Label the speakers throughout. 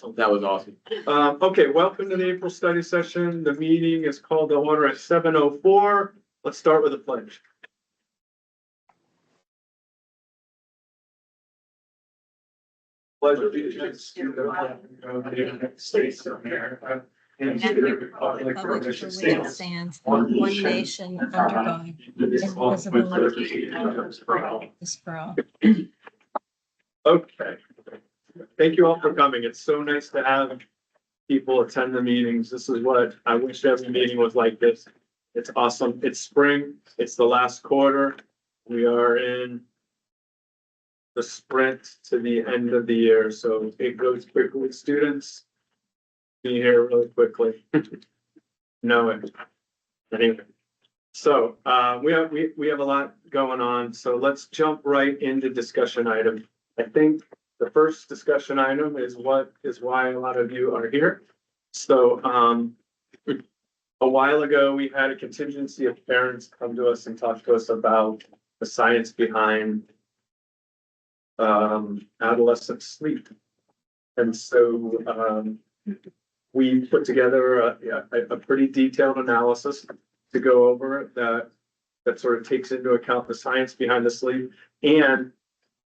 Speaker 1: That was awesome.
Speaker 2: Okay, welcome to the April study session. The meeting is called to order at 7:04. Let's start with a pledge. Pledge allegiance to the flag of the United States of America and to the republic for which it stands, one nation under God, indivisible, with liberty and justice for all. Okay. Thank you all for coming. It's so nice to have people attend the meetings. This is what I wish every meeting was like this. It's awesome. It's spring. It's the last quarter. We are in the sprint to the end of the year, so it goes quickly. Students be here really quickly. Know it. Anyway, so we have a lot going on. So let's jump right into discussion item. I think the first discussion item is why a lot of you are here. So a while ago, we had a contingency of parents come to us and talk to us about the science behind adolescent sleep. And so we put together a pretty detailed analysis to go over it that sort of takes into account the science behind the sleep and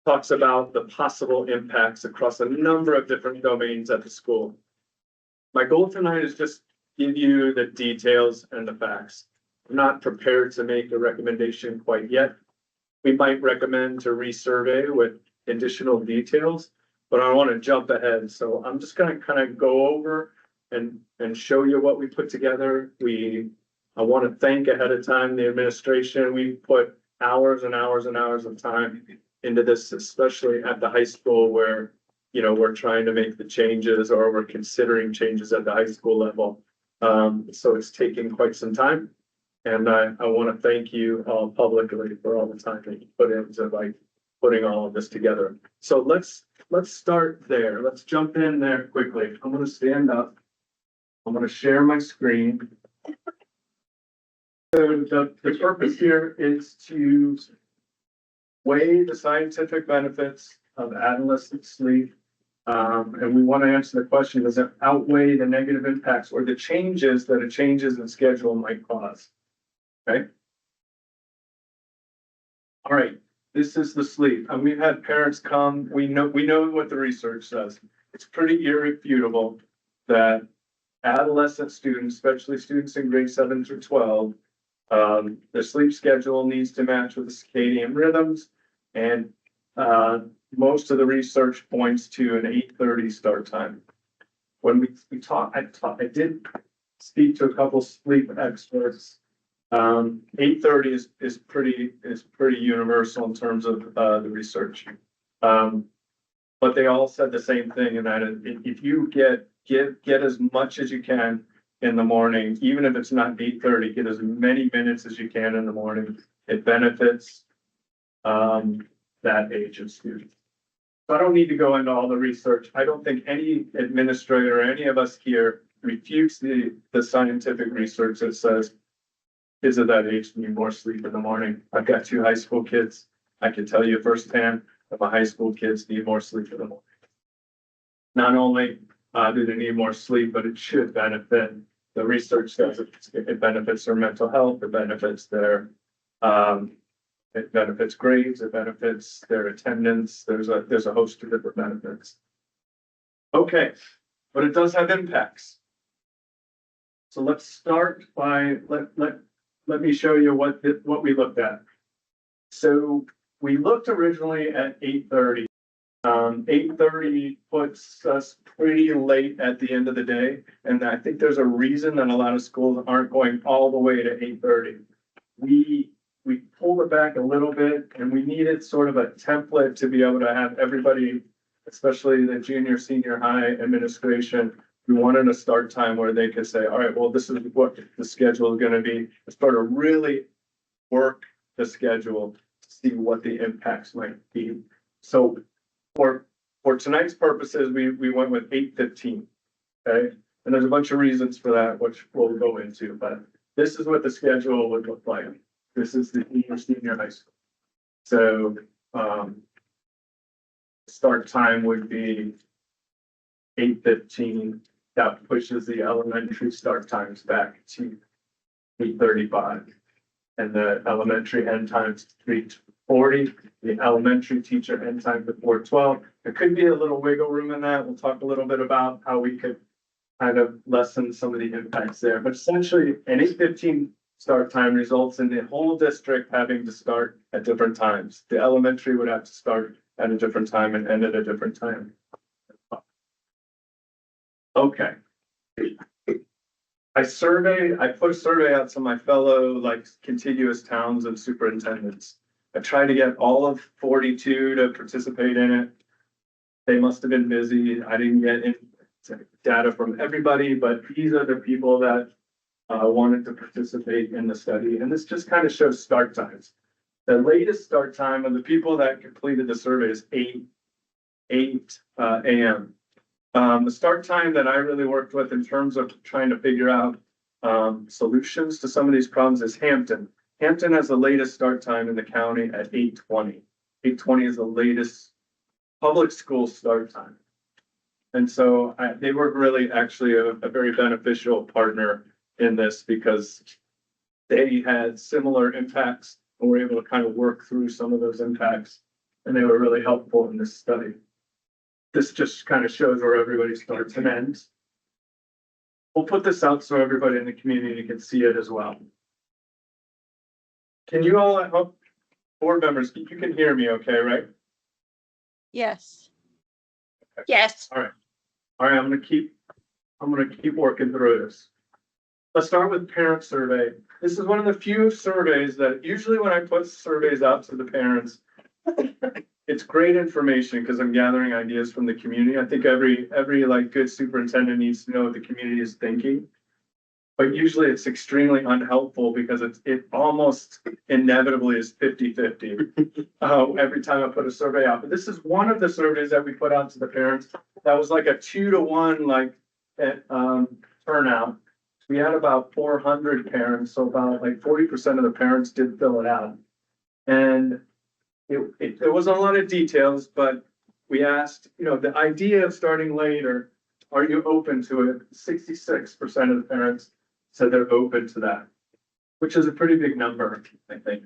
Speaker 2: talks about the possible impacts across a number of different domains at the school. My goal tonight is just give you the details and the facts. I'm not prepared to make a recommendation quite yet. We might recommend to resurvey with additional details, but I want to jump ahead. So I'm just going to kind of go over and show you what we put together. I want to thank ahead of time the administration. We put hours and hours and hours of time into this, especially at the high school where, you know, we're trying to make the changes or we're considering changes at the high school level. So it's taking quite some time. And I want to thank you all publicly for all the time that you put into like putting all of this together. So let's start there. Let's jump in there quickly. I'm going to stand up. I'm going to share my screen. So the purpose here is to weigh the scientific benefits of adolescent sleep. And we want to answer the question, does it outweigh the negative impacts or the changes that a changes in schedule might cause? Okay. All right. This is the sleep. And we've had parents come. We know what the research says. It's pretty irrefutable that adolescent students, especially students in grade 7 through 12, their sleep schedule needs to match with the circadian rhythms, and most of the research points to an 8:30 start time. When we talk, I did speak to a couple sleep experts. 8:30 is pretty universal in terms of the research, but they all said the same thing, and that if you get as much as you can in the morning, even if it's not 8:30, get as many minutes as you can in the morning. It benefits that age of student. So I don't need to go into all the research. I don't think any administrator or any of us here refutes the scientific research that says kids of that age need more sleep in the morning. I've got 2 high school kids. I can tell you firsthand that my high school kids need more sleep in the morning. Not only do they need more sleep, but it should benefit. The research says it benefits their mental health, it benefits their it benefits grades, it benefits their attendance. There's a host of different benefits. Okay, but it does have impacts. So let's start by let me show you what we looked at. So we looked originally at 8:30. 8:30 puts us pretty late at the end of the day. And I think there's a reason that a lot of schools aren't going all the way to 8:30. We pulled it back a little bit and we needed sort of a template to be able to have everybody, especially the junior, senior high administration. We wanted a start time where they could say, all right, well, this is what the schedule is going to be. Start to really work the schedule to see what the impacts might be. So for tonight's purposes, we went with 8:15. Okay. And there's a bunch of reasons for that, which we'll go into, but this is what the schedule would look like. This is the senior high school. So start time would be 8:15, that pushes the elementary start times back to 8:35. And the elementary end times 3:40, the elementary teacher end time to 4:12. There could be a little wiggle room in that. We'll talk a little bit about how we could kind of lessen some of the impacts there, but essentially an 8:15 start time results in the whole district having to start at different times. The elementary would have to start at a different time and end at a different time. Okay. I put a survey out to my fellow like contiguous towns and superintendents. I tried to get all of 42 to participate in it. They must have been busy. I didn't get any data from everybody, but these are the people that wanted to participate in the study. And this just kind of shows start times. The latest start time of the people that completed the survey is 8 a.m. The start time that I really worked with in terms of trying to figure out solutions to some of these problems is Hampton. Hampton has the latest start time in the county at 8:20. 8:20 is the latest public school start time. And so they were really actually a very beneficial partner in this because they had similar impacts and were able to kind of work through some of those impacts. And they were really helpful in this study. This just kind of shows where everybody starts and ends. We'll put this out so everybody in the community can see it as well. Can you all, board members, you can hear me okay, right?
Speaker 1: Yes.
Speaker 2: Okay.
Speaker 1: Yes.
Speaker 2: All right, I'm gonna keep working through this. Let's start with parent survey. This is one of the few surveys that usually when I put surveys out to the parents, it's great information because I'm gathering ideas from the community. I think every like good superintendent needs to know what the community is thinking. But usually it's extremely unhelpful because it almost inevitably is 50-50 every time I put a survey out. But this is one of the surveys that we put out to the parents. That was like a 2-to-1 like turnout. We had about 400 parents, so about like 40% of the parents did fill it out. And there wasn't a lot of details, but we asked, the idea of starting later, are you open to it? 66% of the parents said they're open to that, which is a pretty big number, I think.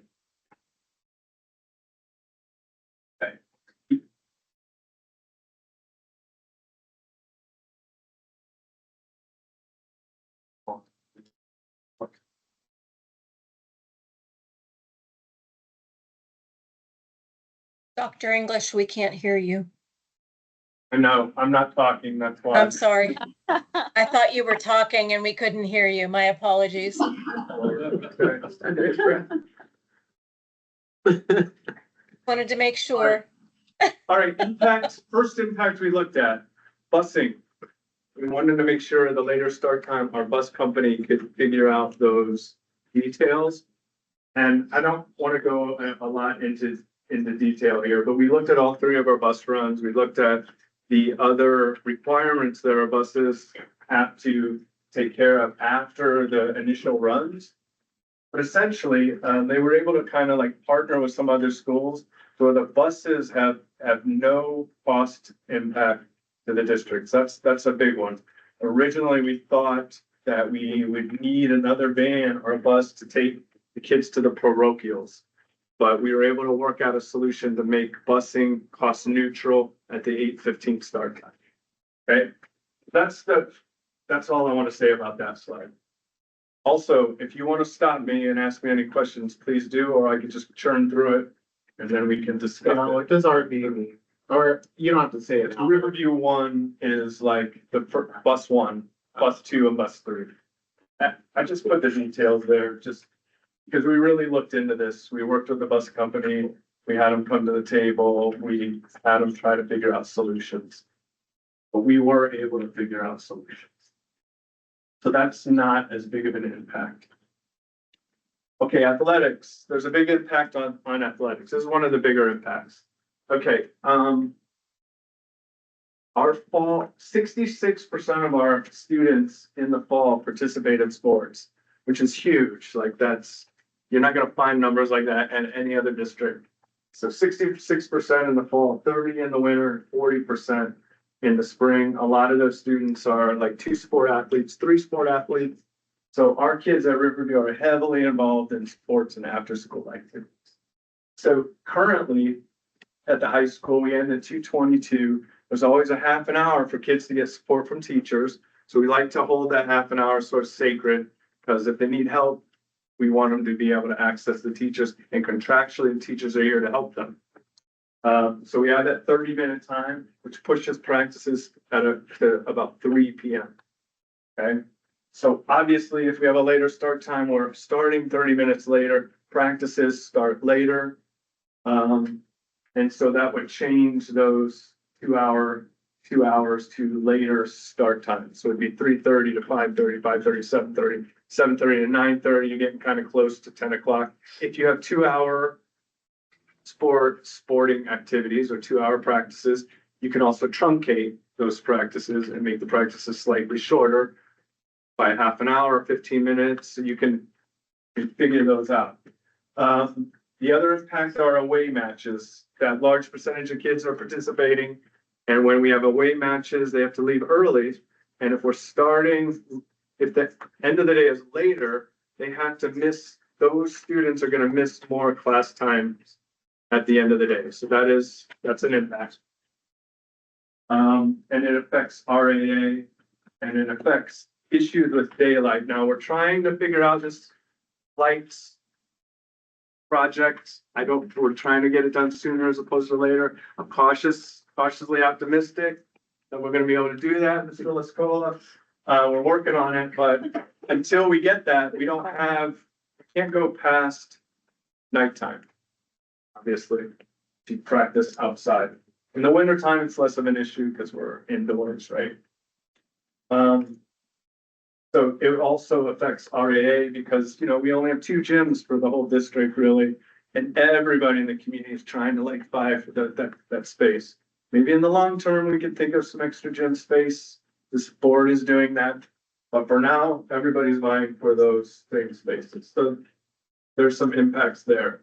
Speaker 2: Okay.
Speaker 1: Dr. English, we can't hear you.
Speaker 2: I know, I'm not talking, that's why.
Speaker 1: I'm sorry. I thought you were talking and we couldn't hear you. My apologies. Wanted to make sure.
Speaker 2: All right, impacts. First impact we looked at, busing. We wanted to make sure the later start time, our bus company could figure out those details. And I don't want to go a lot into detail here, but we looked at all 3 of our bus runs. We looked at the other requirements that our buses have to take care of after the initial runs. But essentially, they were able to kind of like partner with some other schools so the buses have no cost impact to the districts. That's a big one. Originally, we thought that we would need another van or a bus to take the kids to the parochials. But we were able to work out a solution to make busing cost neutral at the 8:15 start time. Okay, that's all I want to say about that slide. Also, if you want to stop me and ask me any questions, please do, or I could just churn through it and then we can discuss.
Speaker 3: No, it does RB, or you don't have to say it.
Speaker 2: Riverview 1 is like the bus 1, bus 2, and bus 3. I just put the details there just because we really looked into this. We worked with the bus company. We had them come to the table. We had them try to figure out solutions. But we were able to figure out solutions. So that's not as big of an impact. Okay, athletics. There's a big impact on athletics. This is one of the bigger impacts. Okay, our fall, 66% of our students in the fall participate in sports, which is huge. Like you're not gonna find numbers like that in any other district. So 66% in the fall, 30% in the winter, 40% in the spring. A lot of those students are like 2 sport athletes, 3 sport athletes. So our kids at Riverview are heavily involved in sports and after-school activities. So currently at the high school, we end at 2:22. There's always a half an hour for kids to get support from teachers. So we like to hold that half an hour sort of sacred, because if they need help, we want them to be able to access the teachers, and contractually, the teachers are here to help them. So we have that 30-minute time, which pushes practices to about 3 p.m. Okay, so obviously, if we have a later start time, we're starting 30 minutes later. Practices start later, and so that would change those 2 hours to later start time. So it'd be 3:30 to 5:30, 5:30, 7:30, 7:30 to 9:30. You're getting kind of close to 10 o'clock. If you have 2 hour sporting activities or 2 hour practices, you can also truncate those practices and make the practices slightly shorter by half an hour, 15 minutes. So you can figure those out. The other impact are away matches. That large percentage of kids are participating. And when we have away matches, they have to leave early. And if we're starting, if the end of the day is later, they have to miss, those students are going to miss more class time at the end of the day. So that's an impact. And it affects RAA, and it affects issues with daylight. Now we're trying to figure out this lights project. We're trying to get it done sooner as opposed to later. I'm cautiously optimistic that we're gonna be able to do that in the Villa Scola. We're working on it, but until we get that, we can't go past nighttime. Obviously, to practice outside. In the wintertime, it's less of an issue because we're indoors, right? So it also affects RAA because, we only have 2 gyms for the whole district really. And everybody in the community is trying to like vie for that space. Maybe in the long term, we can think of some extra gym space. This board is doing that. But for now, everybody's vying for those same spaces. So there's some impacts there.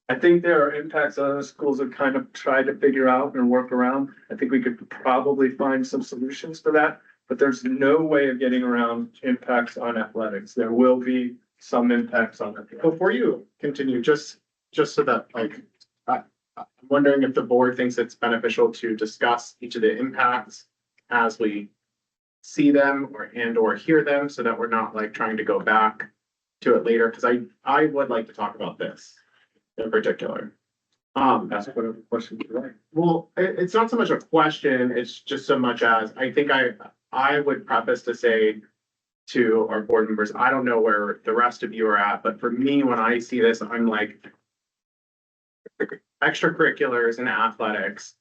Speaker 2: I think there are impacts other schools have kind of tried to figure out and work around. I think we could probably find some solutions to that. But there's no way of getting around impacts on athletics. There will be some impacts on it.
Speaker 3: Before you continue, just so that I'm wondering if the board thinks it's beneficial to discuss each of the impacts as we see them or hear them, so that we're not like trying to go back to it later, because I would like to talk about this in particular.
Speaker 2: Ask whatever question you like.
Speaker 3: Well, it's not so much a question, it's just so much as I think I would preface to say to our board members, I don't know where the rest of you are at, but for me, when I see this, I'm like, extracurriculars and athletics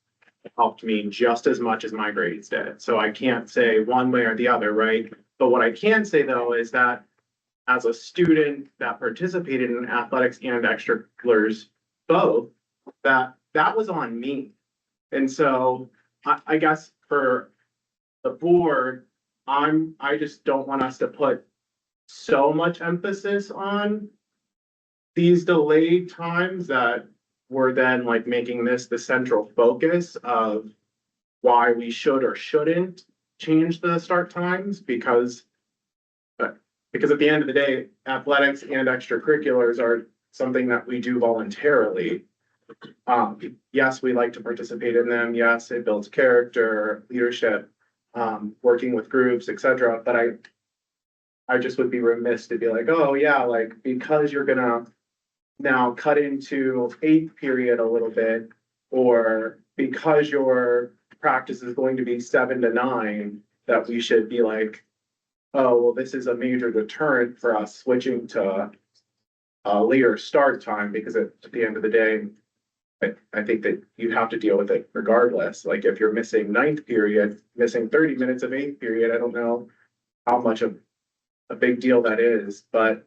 Speaker 3: helped me just as much as my grades did. So I can't say one way or the other, right? But what I can say though is that as a student that participated in athletics and extracurriculars, both, that was on me. And so I guess for the board, I just don't want us to put so much emphasis on these delayed times that we're then like making this the central focus of why we should or shouldn't change the start times, because at the end of the day, athletics and extracurriculars are something that we do voluntarily. Yes, we like to participate in them. Yes, it builds character, leadership, working with groups, etc. But I just would be remiss to be like, oh yeah, like because you're gonna now cut into 8th period a little bit, or because your practice is going to be 7 to 9, that we should be like, oh, well, this is a major deterrent for us switching to a later start time, because at the end of the day, I think that you have to deal with it regardless. Like if you're missing 9th period, missing 30 minutes of 8th period, I don't know how much of a big deal that is, but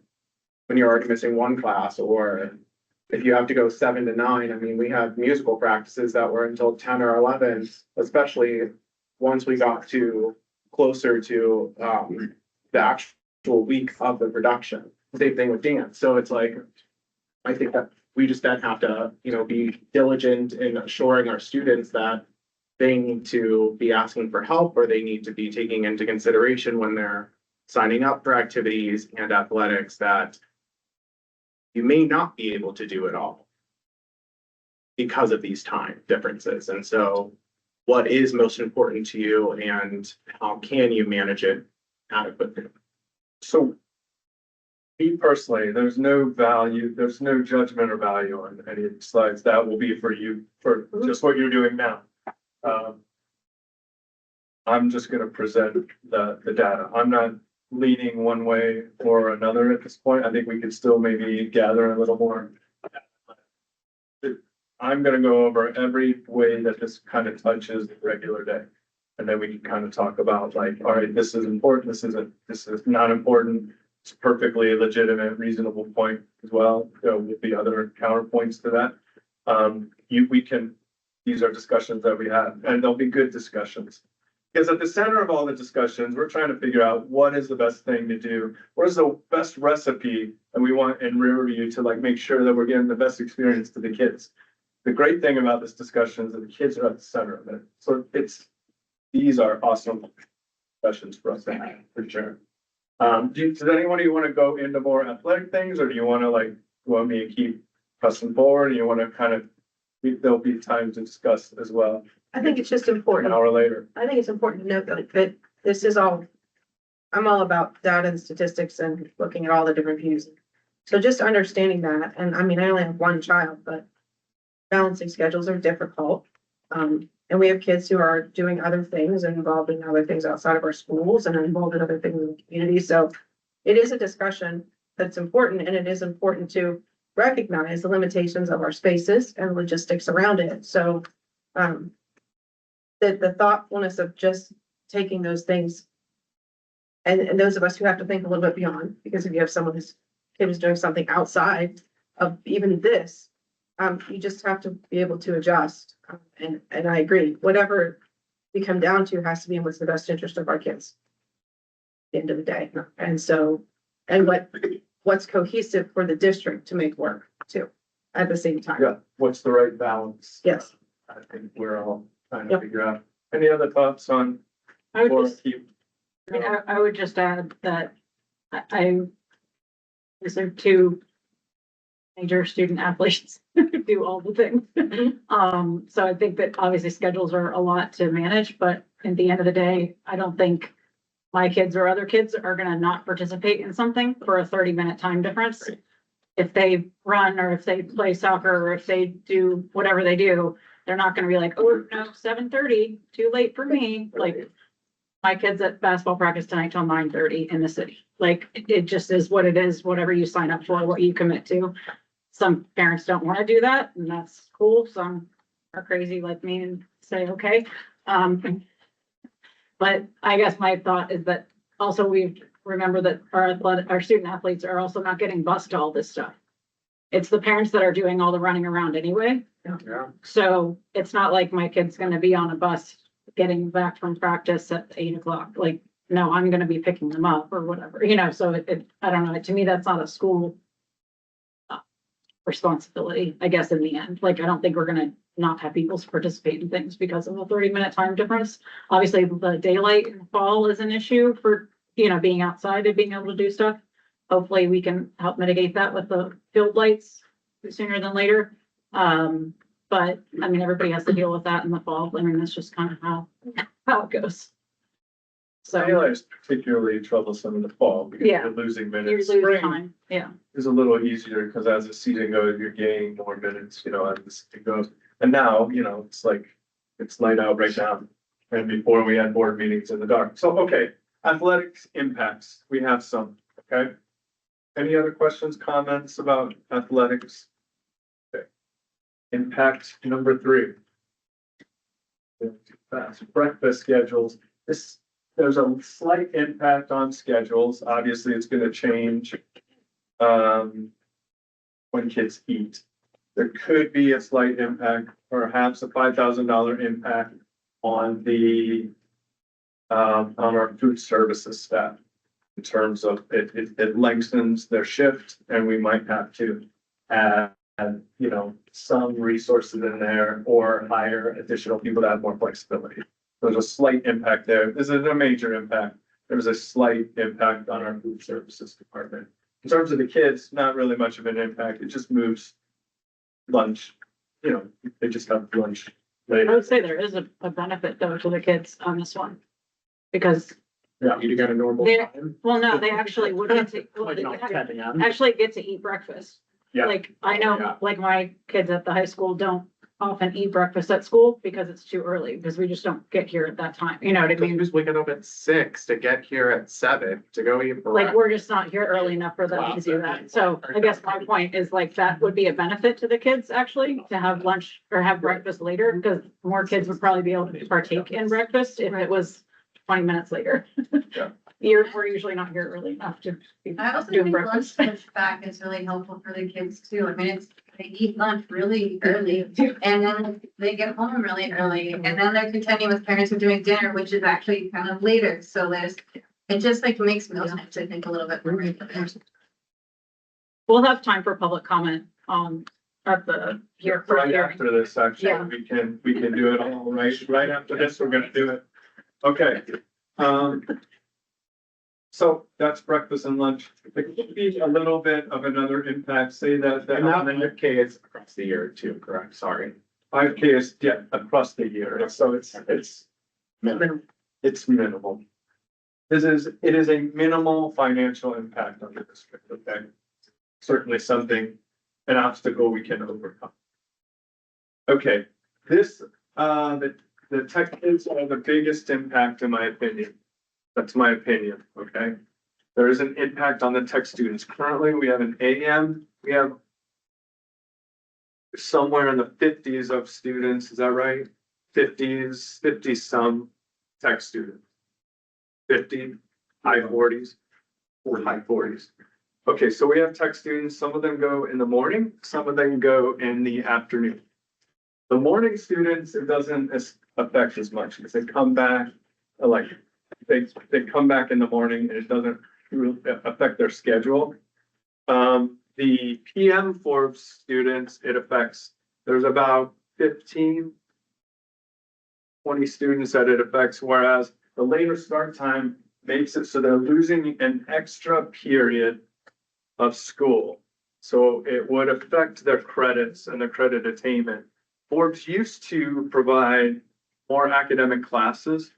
Speaker 3: when you're already missing one class, or if you have to go 7 to 9, I mean, we have musical practices that were until 10 or 11, especially once we got to closer to the actual week of the production. Same thing with dance. So it's like, I think that we just then have to, be diligent in assuring our students that they need to be asking for help or they need to be taking into consideration when they're signing up for activities and athletics that you may not be able to do it all because of these time differences. And so what is most important to you and how can you manage it adequately?
Speaker 2: So me personally, there's no value, there's no judgment or value on any of the slides. That will be for you, for just what you're doing now. I'm just gonna present the data. I'm not leaning one way or another at this point. I think we could still maybe gather a little more. I'm gonna go over every way that this kind of touches the regular day. And then we can kind of talk about like, all right, this is important, this is not important. It's perfectly legitimate, reasonable point as well, with the other counterpoints to that. These are discussions that we have, and they'll be good discussions. Because at the center of all the discussions, we're trying to figure out what is the best thing to do. What is the best recipe that we want in Riverview to like make sure that we're getting the best experience to the kids. The great thing about this discussion is that the kids are at the center of it. So these are awesome discussions for us to have, for sure. Does anybody want to go into more athletic things, or do you want to like, want me to keep pressing forward? You want to kind of, there'll be time to discuss as well.
Speaker 4: I think it's just
Speaker 2: An
Speaker 4: important.
Speaker 2: hour later.
Speaker 4: I think it's important to note that this is all, I'm all about data and statistics and looking at all the different views. So just understanding that, and I mean, I only have one child, but balancing schedules are difficult. And we have kids who are doing other things and involved in other things outside of our schools and involved in other things in the community. So it is a discussion that's important, and it is important to recognize the limitations of our spaces and logistics around it. So the thoughtfulness of just taking those things and those of us who have to think a little bit beyond, because if you have someone whose kid is doing something outside of even this, you just have to be able to adjust. And I agree, whatever we come down to has to be in what's the best interest of our kids at the end of the day. And so, and what's cohesive for the district to make work too, at the same time.
Speaker 2: Yeah, what's the right balance?
Speaker 4: Yes.
Speaker 2: I think we're all trying to
Speaker 4: Yep.
Speaker 2: figure out. Any other thoughts on?
Speaker 5: I would
Speaker 2: or
Speaker 5: just,
Speaker 2: keep-
Speaker 5: I would just add that these are two major student athletes who do all the things. So I think that obviously schedules are a lot to manage, but at the end of the day, I don't think my kids or other kids are gonna not participate in something for a 30-minute time difference. If they run or if they play soccer or if they do whatever they do, they're not gonna be like, oh, no, 7:30, too late for me. Like, my kids at basketball practice tonight till 9:30 in the city. Like, it just is what it is, whatever you sign up for, what you commit to. Some parents don't want to do that, and that's cool. Some are crazy like me and say, okay. But I guess my thought is that also we remember that our student athletes are also not getting bused to all this stuff. It's the parents that are doing all the running around anyway.
Speaker 3: Yeah.
Speaker 5: So it's not like my kid's gonna be on a bus getting back from practice at 8 o'clock. Like, no, I'm gonna be picking them up or whatever, so I don't know, to me, that's not a school responsibility, I guess, in the end. Like, I don't think we're gonna not have people participate in things because of a 30-minute time difference. Obviously, the daylight in the fall is an issue for, being outside and being able to do stuff. Hopefully we can help mitigate that with the field lights sooner than later. But I mean, everybody has to deal with that in the fall. I mean, that's just kind of how it goes. So
Speaker 2: Daylight is particularly troublesome in the fall because
Speaker 5: Yeah.
Speaker 2: you're losing
Speaker 5: you
Speaker 2: minutes.
Speaker 5: lose
Speaker 2: Spring
Speaker 5: time, yeah.
Speaker 2: is a little easier because as the season goes, you're gaining more minutes, as the season goes. And now, it's like, it's light out right now. And before we had board meetings in the dark. So, okay, athletics impacts, we have some, okay? Any other questions, comments about athletics? Okay. Impact number 3. Fast. Breakfast schedules. There's a slight impact on schedules. Obviously, it's gonna change when kids eat. There could be a slight impact, perhaps a $5,000 impact on on our food services staff. In terms of it lengthens their shift and we might have to add and, you know, some resources in there or hire additional people that have more flexibility. There's a slight impact there. This isn't a major impact. There's a slight impact on our food services department. In terms of the kids, not really much of an impact. It just moves lunch, you know, they just have lunch
Speaker 5: I
Speaker 2: later.
Speaker 5: would say there is a benefit though to the kids on this one. Because,
Speaker 3: You got a normal
Speaker 5: They're-
Speaker 3: time.
Speaker 5: well, no, they actually would get to, well,
Speaker 3: Like
Speaker 5: they
Speaker 3: not 10 a.m.
Speaker 5: actually get to eat breakfast.
Speaker 2: Yeah.
Speaker 5: Like, I know,
Speaker 3: Yeah.
Speaker 5: like my kids at the high school don't often eat breakfast at school because it's too early, because we just don't get here at that time, you know what I mean?
Speaker 3: Who's waking up at 6 to get here at 7 to go eat
Speaker 5: Like,
Speaker 3: breakfast?
Speaker 5: we're just not here early enough for them to do that. So I guess my point is like, that would be a benefit to the kids actually, to have lunch or have breakfast later, because more kids would probably be able to partake in breakfast if it was 20 minutes later.
Speaker 2: Yeah.
Speaker 5: We're usually not here early enough to be
Speaker 6: I also
Speaker 5: doing
Speaker 6: think lunch
Speaker 5: breakfast.
Speaker 6: pushback is really helpful for the kids too. I mean, they eat lunch really early and then they get home really early. And then they're contending with parents who are doing dinner, which is actually kind of later. So it just like makes meal times, I think, a little bit more regular.
Speaker 5: We'll have time for public comment, at the, here for
Speaker 2: Right
Speaker 5: hearing.
Speaker 2: after this, actually,
Speaker 5: Yeah.
Speaker 2: we can do it all right after this, we're gonna do it. Okay, so that's breakfast and lunch. There could be a little bit of another impact, say that,
Speaker 3: And that 100K is across the year too, correct? Sorry.
Speaker 2: 5K is, yeah, across the year, so it's
Speaker 3: Minimum.
Speaker 2: it's minimal. It is a minimal financial impact on the district, okay? Certainly something, an obstacle we can overcome. Okay, this, the tech kids are the biggest impact in my opinion. That's my opinion, okay? There is an impact on the tech students. Currently, we have an AM, we have somewhere in the 50s of students, is that right? 50 some tech students. 50, high 40s, or high 40s. Okay, so we have tech students, some of them go in the morning, some of them go in the afternoon. The morning students, it doesn't affect as much because they come back, like, they come back in the morning and it doesn't really affect their schedule. The PM Forbes students, it affects, there's about 15, 20 students that it affects, whereas the later start time makes it so they're losing an extra period of school. So it would affect their credits and their credit attainment. Forbes used to provide more academic classes,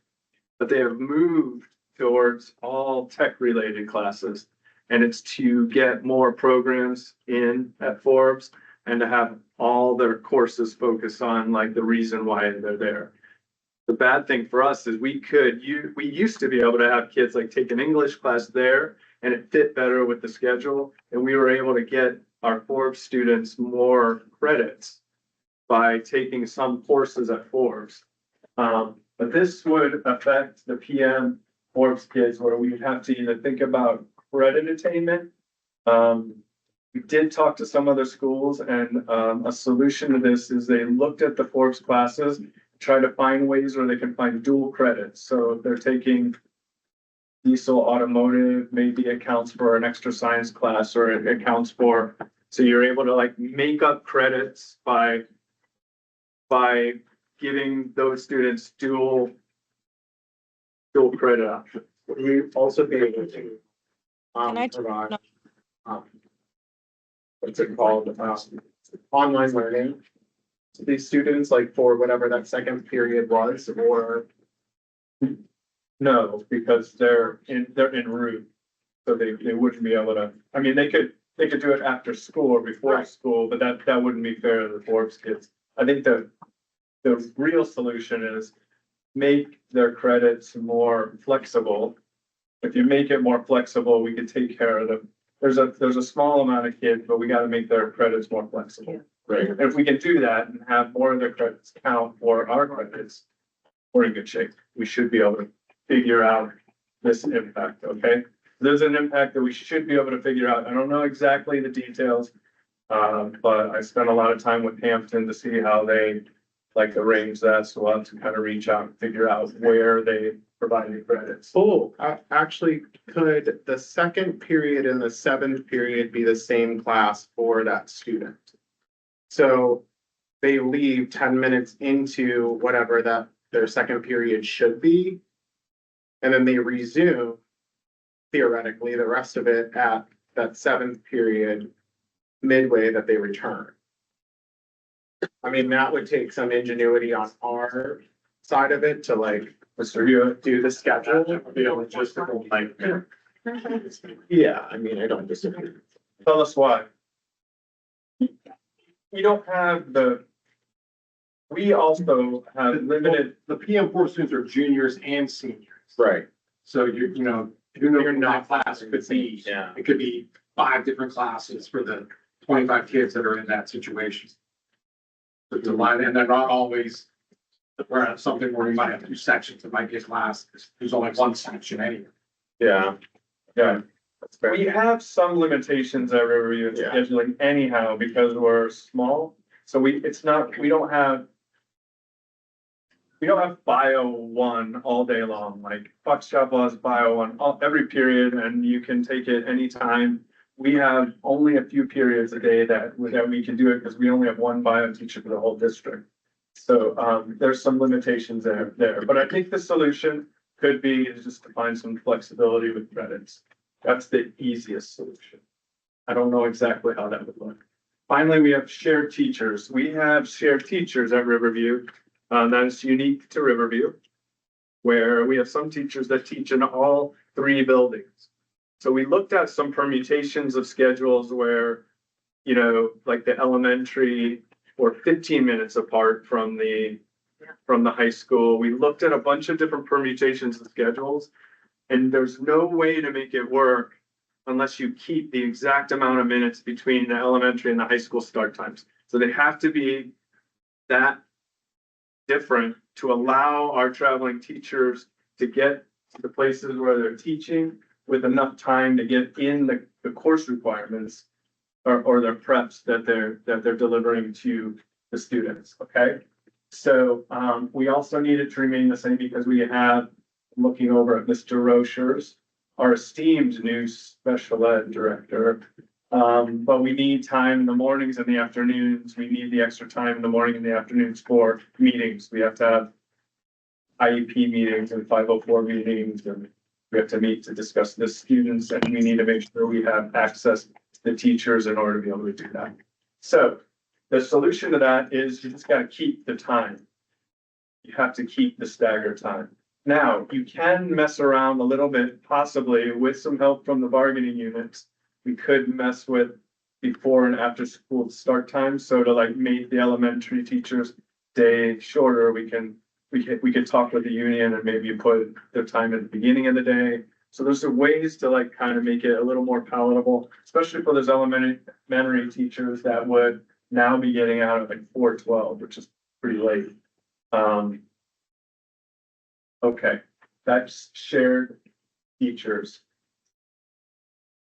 Speaker 2: but they have moved towards all tech-related classes. And it's to get more programs in at Forbes and to have all their courses focus on like the reason why they're there. The bad thing for us is we used to be able to have kids like take an English class there and it fit better with the schedule. And we were able to get our Forbes students more credits by taking some courses at Forbes. But this would affect the PM Forbes kids where we have to either think about credit attainment. We did talk to some other schools and a solution to this is they looked at the Forbes classes, try to find ways where they can find dual credits. So if they're taking diesel automotive, maybe accounts for an extra science class or it accounts for, so you're able to like make up credits by giving those students dual credit options.
Speaker 3: We also be able to
Speaker 7: Can I
Speaker 3: provide what's it called? Online learning to these students, like for whatever that second period was, or
Speaker 2: No, because they're en route. So they wouldn't be able to, I mean, they could do it after school or before
Speaker 3: Right.
Speaker 2: school, but that wouldn't be fair to the Forbes kids. I think the real solution is make their credits more flexible. If you make it more flexible, we could take care of them. There's a small amount of kids, but we gotta make their credits more flexible.
Speaker 3: right?
Speaker 2: And if we can do that and have more of their credits count for our credits, we're in good shape. We should be able to figure out this impact, okay? There's an impact that we should be able to figure out. I don't know exactly the details. But I spent a lot of time with Hampton to see how they like arrange that. So we'll have to kind of reach out and figure out where they provide the credits.
Speaker 3: Oh, actually, could the second period and the seventh period be the same class for that student? So they leave 10 minutes into whatever that their second period should be. And then they resume theoretically the rest of it at that seventh period midway that they return. I mean, that would take some ingenuity on our side of it to like
Speaker 2: Mr. Hewitt,
Speaker 3: do the schedule.
Speaker 2: that would be a logistical nightmare.
Speaker 3: Yeah, I mean, I don't disagree.
Speaker 2: Tell us why. We don't have we also have limited,
Speaker 7: The PM4 students are juniors and seniors.
Speaker 3: Right.
Speaker 7: So you know, who knows
Speaker 3: You're
Speaker 7: what
Speaker 3: not
Speaker 7: that class could be.
Speaker 3: Yeah.
Speaker 7: It could be 5 different classes for the 25 kids that are in that situation. But the line, and they're not always, where something where we might have 2 sections, it might be a class, there's only 1 section anyway.
Speaker 3: Yeah.
Speaker 2: yeah,
Speaker 3: That's fair.
Speaker 2: we have some limitations at Riverview in
Speaker 3: Yeah.
Speaker 2: scheduling anyhow, because we're small. So we don't have bio 1 all day long, like Fox Chapel has bio 1 every period, and you can take it anytime. We have only a few periods a day that we can do it, because we only have 1 bio teacher for the whole district. So, there's some limitations there, but I think the solution could be is just to find some flexibility with credits. That's the easiest solution. I don't know exactly how that would look. Finally, we have shared teachers. We have shared teachers at Riverview. That is unique to Riverview, where we have some teachers that teach in all 3 buildings. So we looked at some permutations of schedules where, you know, like the elementary or 15 minutes apart from the high school. We looked at a bunch of different permutations of schedules, and there's no way to make it work unless you keep the exact amount of minutes between the elementary and the high school start times. So they have to be that different to allow our traveling teachers to get to the places where they're teaching with enough time to get in the course requirements or their preps that they're delivering to the students, okay? So, we also need it to remain the same because we have, looking over at Mr. Rochers, our esteemed new special ed director. But we need time in the mornings and the afternoons. We need the extra time in the morning and the afternoons for meetings. We have to have IEP meetings and 504 meetings, and we have to meet to discuss the students, and we need to make sure we have access to the teachers in order to be able to do that. So the solution to that is you just got to keep the time. You have to keep the staggered time. Now, you can mess around a little bit, possibly with some help from the bargaining units. We could mess with before and after school start time. So to like make the elementary teachers' day shorter, we could talk with the union and maybe put their time at the beginning of the day. So there's some ways to like kind of make it a little more palatable, especially for those elementary teachers that would now be getting out at like 4:12, which is pretty late. Okay, that's shared teachers.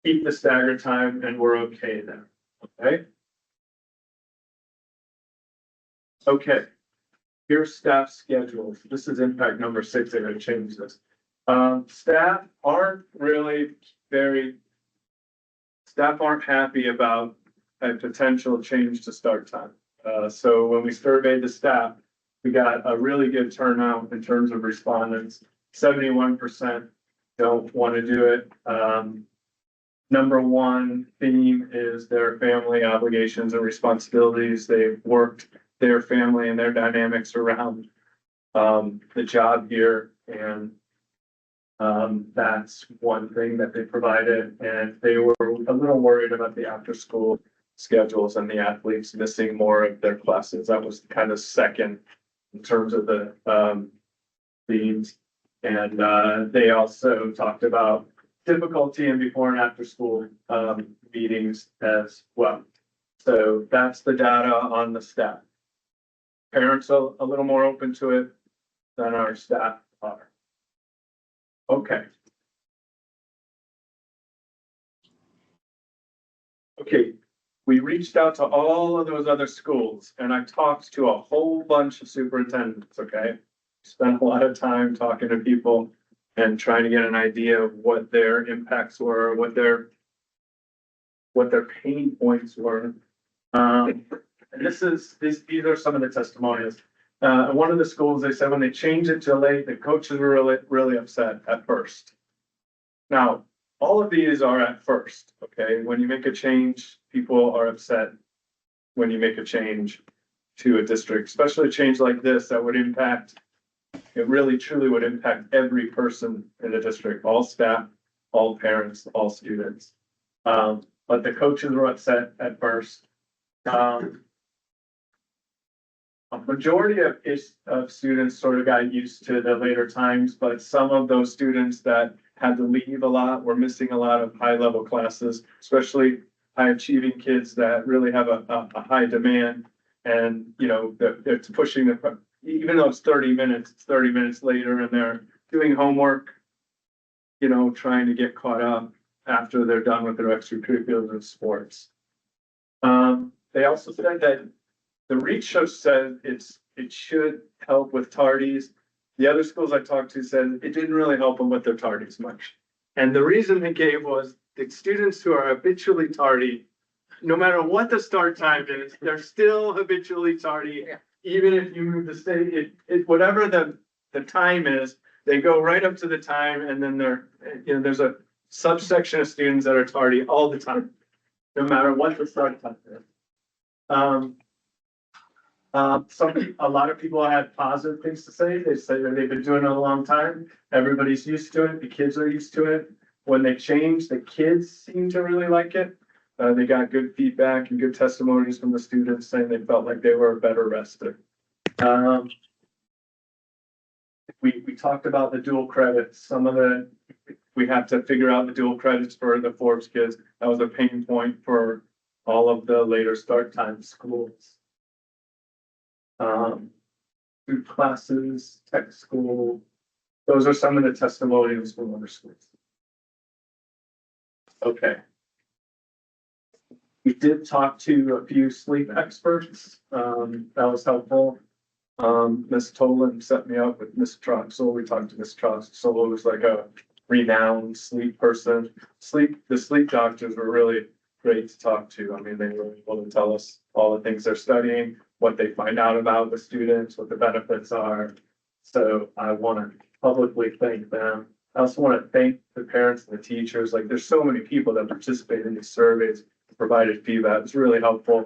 Speaker 2: Keep the staggered time and we're okay then, okay? Okay, here's staff schedules. This is impact number 6. I'm gonna change this. Staff aren't happy about a potential change to start time. So when we surveyed the staff, we got a really good turnout in terms of respondents. 71% don't want to do it. Number 1 theme is their family obligations and responsibilities. They've worked their family and their dynamics around the job here, and that's one thing that they provided. And they were a little worried about the after school schedules and the athletes missing more of their classes. That was kind of second in terms of the themes. And they also talked about difficulty in before and after school meetings as well. So that's the data on the staff. Parents are a little more open to it than our staff are. Okay. Okay, we reached out to all of those other schools and I talked to a whole bunch of superintendents, okay? Spent a lot of time talking to people and trying to get an idea of what their impacts were, what their pain points were. And and these are some of the testimonials. At one of the schools, they said when they changed it to late, the coaches were really upset at first. Now, all of these are at first, okay? When you make a change, people are upset when you make a change to a district, especially a change like this that would impact, it really truly would impact every person in the district, all staff, all parents, all students. But the coaches were upset at first. A majority of students sort of got used to the later times, but some of those students that had to leave a lot were missing a lot of high-level classes, especially high-achieving kids that really have a high demand. And, you know, it's pushing the, even though it's 30 minutes, it's 30 minutes later and they're doing homework, you know, trying to get caught up after they're done with their extracurriculars and sports. They also said that the research said it should help with tardies. The other schools I talked to said it didn't really help them with their tardies much. And the reason they gave was the students who are habitually tardy, no matter what the start time is, they're still habitually tardy.
Speaker 1: Yeah.
Speaker 2: Even if you move the state, whatever the time is, they go right up to the time and then there's a subsection of students that are tardy all the time, no matter what the start time is. A lot of people had positive things to say. They say that they've been doing it a long time. Everybody's used to it. The kids are used to it. When they change, the kids seem to really like it. They got good feedback and good testimonies from the students saying they felt like they were better rested. We talked about the dual credits. We have to figure out the dual credits for the Forbes kids. That was a pain point for all of the later start time schools. Food classes, tech school. Those are some of the testimonials from other schools. Okay. We did talk to a few sleep experts. That was helpful. Ms. Tolan set me up with Ms. Troxel. We talked to Ms. Troxel, who was like a renowned sleep person. The sleep doctors were really great to talk to. I mean, they were able to tell us all the things they're studying, what they find out about the students, what the benefits are. So I want to publicly thank them. I also want to thank the parents and the teachers. Like, there's so many people that participate in these surveys, provided feedback. It's really helpful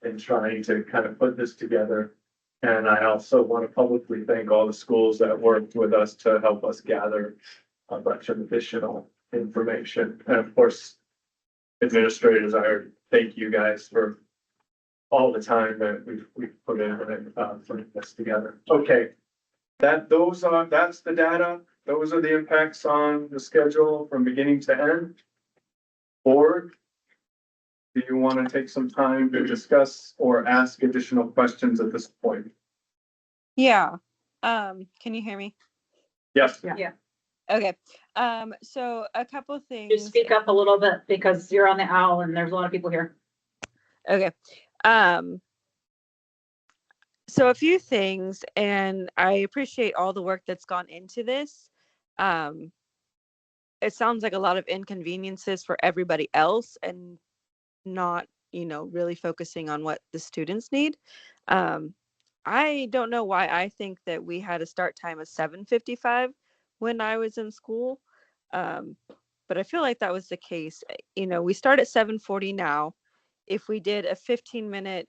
Speaker 2: in trying to kind of put this together. And I also want to publicly thank all the schools that worked with us to help us gather a bunch of additional information. And of course, administrators, I thank you guys for all the time that we've put in putting this together. Okay, that's the data. Those are the impacts on the schedule from beginning to end. Board, do you want to take some time to discuss or ask additional questions at this point?
Speaker 8: Yeah. Can you hear me?
Speaker 2: Yes.
Speaker 5: Yeah.
Speaker 8: Okay. So a couple
Speaker 5: Just
Speaker 8: things.
Speaker 5: speak up a little bit because you're on the owl and there's a lot of people here.
Speaker 8: Okay. So a few things, and I appreciate all the work that's gone into this. It sounds like a lot of inconveniences for everybody else and not, really focusing on what the students need. I don't know why I think that we had a start time of 7:55 when I was in school. But I feel like that was the case. We start at 7:40 now. If we did a 15-minute,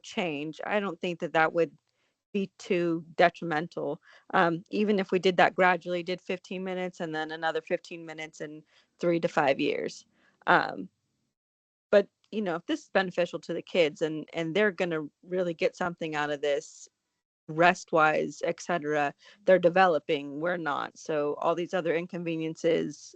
Speaker 8: change, I don't think that would be too detrimental. Even if we did that gradually, did 15 minutes and then another 15 minutes in 3 to 5 years. But if this is beneficial to the kids and they're going to really get something out of this, rest wise, etc., they're developing, we're not. So all these other inconveniences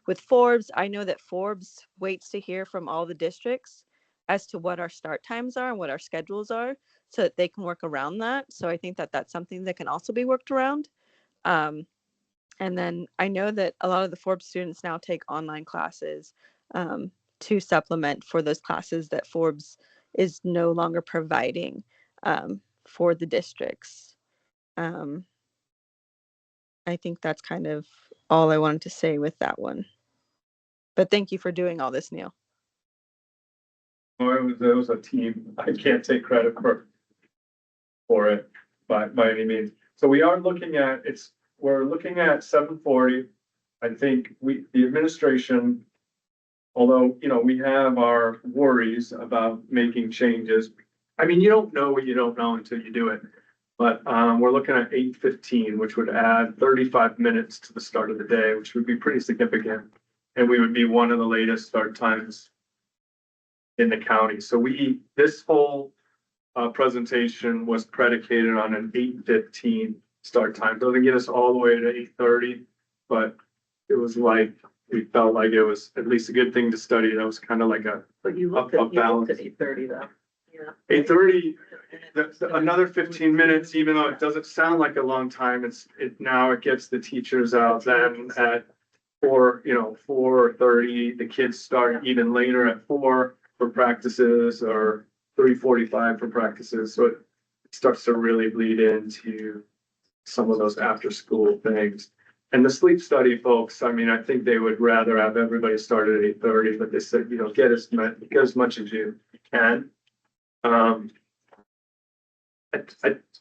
Speaker 8: with Forbes, I know that Forbes waits to hear from all the districts as to what our start times are and what our schedules are so that they can work around that. So I think that that's something that can also be worked around. And then I know that a lot of the Forbes students now take online classes to supplement for those classes that Forbes is no longer providing for the districts. I think that's kind of all I wanted to say with that one. But thank you for doing all this, Neil.
Speaker 2: it was a team. I can't take credit for it by any means. So we are looking at, we're looking at 740. I think the administration, although, you know, we have our worries about making changes. I mean, you don't know what you don't know until you do it. But we're looking at 8:15, which would add 35 minutes to the start of the day, which would be pretty significant. And we would be one of the latest start times in the county. So this whole presentation was predicated on an 8:15 start time. Doesn't get us all the way to 8:30, but it was like, we felt like it was at least a good thing to study. That was kind of like
Speaker 5: But you
Speaker 2: looked at- you looked at
Speaker 5: 8:30 though. Yeah.
Speaker 2: 8:30. Another 15 minutes, even though it doesn't sound like a long time, now it gets the teachers out then at 4:30. The kids start even later at 4 for practices, or 3:45 for practices. So it starts to really bleed into some of those after school things. And the sleep study folks, I mean, I think they would rather have everybody start at 8:30, but they said, get as much as you can.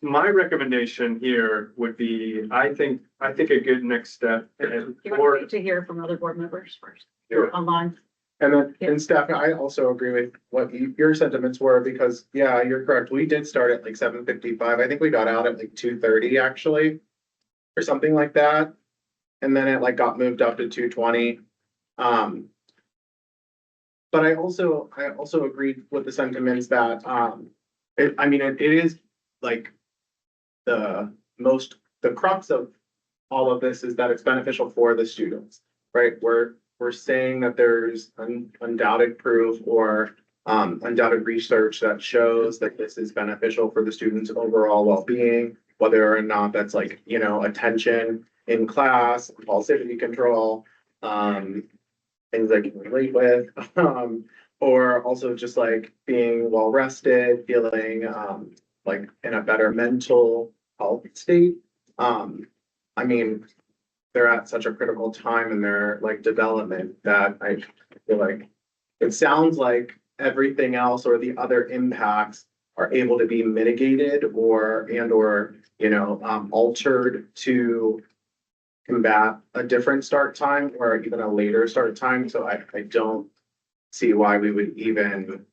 Speaker 2: My recommendation here would be, I think a good next step.
Speaker 5: You want to hear from other board members first,
Speaker 2: Sure.
Speaker 5: online.
Speaker 9: And then,
Speaker 5: Yeah.
Speaker 9: and Steph, I also agree with what your sentiments were, because, yeah, you're correct. We did start at like 7:55. I think we got out at like 2:30 actually, or something like that. And then it like got moved up to 2:20. But I also agreed with the sentiments that, it is like the crux of all of this is that it's beneficial for the students, right? We're saying that there's undoubted proof or undoubted research that shows that this is beneficial for the students' overall well-being, whether or not that's like, attention in class, impulsivity control, things I can relate with, or also just like being well rested, feeling like in a better mental health state. They're at such a critical time in their like development that I feel like it sounds like everything else or the other impacts are able to be mitigated or altered to combat a different start time or even a later start time. So I don't see why we would even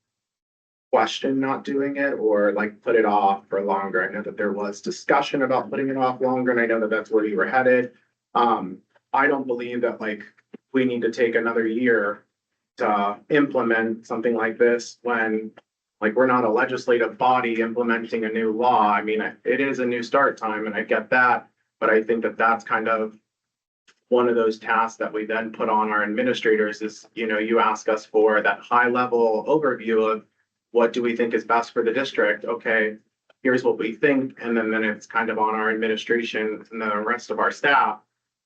Speaker 9: question not doing it or like put it off for longer. I know that there was discussion about putting it off longer, and I know that that's where you were headed. I don't believe that like we need to take another year to implement something like this when like we're not a legislative body implementing a new law. I mean, it is a new start time and I get that, but I think that that's kind of one of those tasks that we then put on our administrators is, you ask us for that high level overview of what do we think is best for the district? Okay, here's what we think. And then it's kind of on our administration and the rest of our staff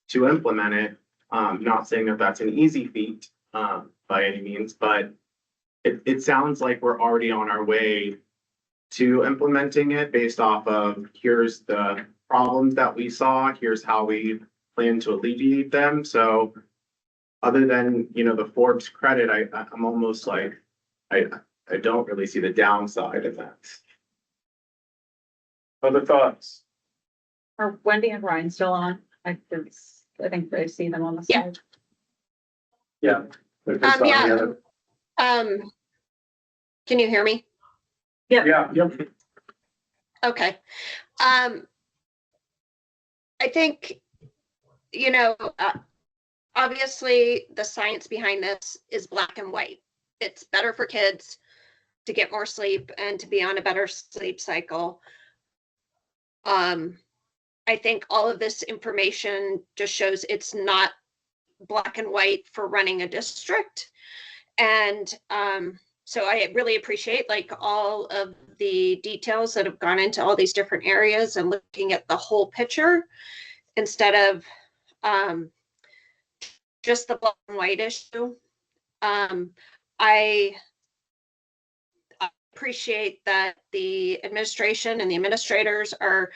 Speaker 9: to implement it. Not saying that that's an easy feat by any means, but it sounds like we're already on our way to implementing it based off of here's the problems that we saw, here's how we plan to alleviate them. So other than, the Forbes credit, I'm almost like, I don't really see the downside of that.
Speaker 2: Other thoughts?
Speaker 5: Are Wendy and Ryan still on? I think I see them on the
Speaker 6: Yeah.
Speaker 5: side.
Speaker 2: Yeah.
Speaker 6: Yeah. Can you hear me?
Speaker 2: Yeah.
Speaker 6: Okay. I think, obviously the science behind this is black and white. It's better for kids to get more sleep and to be on a better sleep cycle. I think all of this information just shows it's not black and white for running a district. And so I really appreciate like all of the details that have gone into all these different areas and looking at the whole picture instead of just the black and white issue. I appreciate that the administration and the administrators are,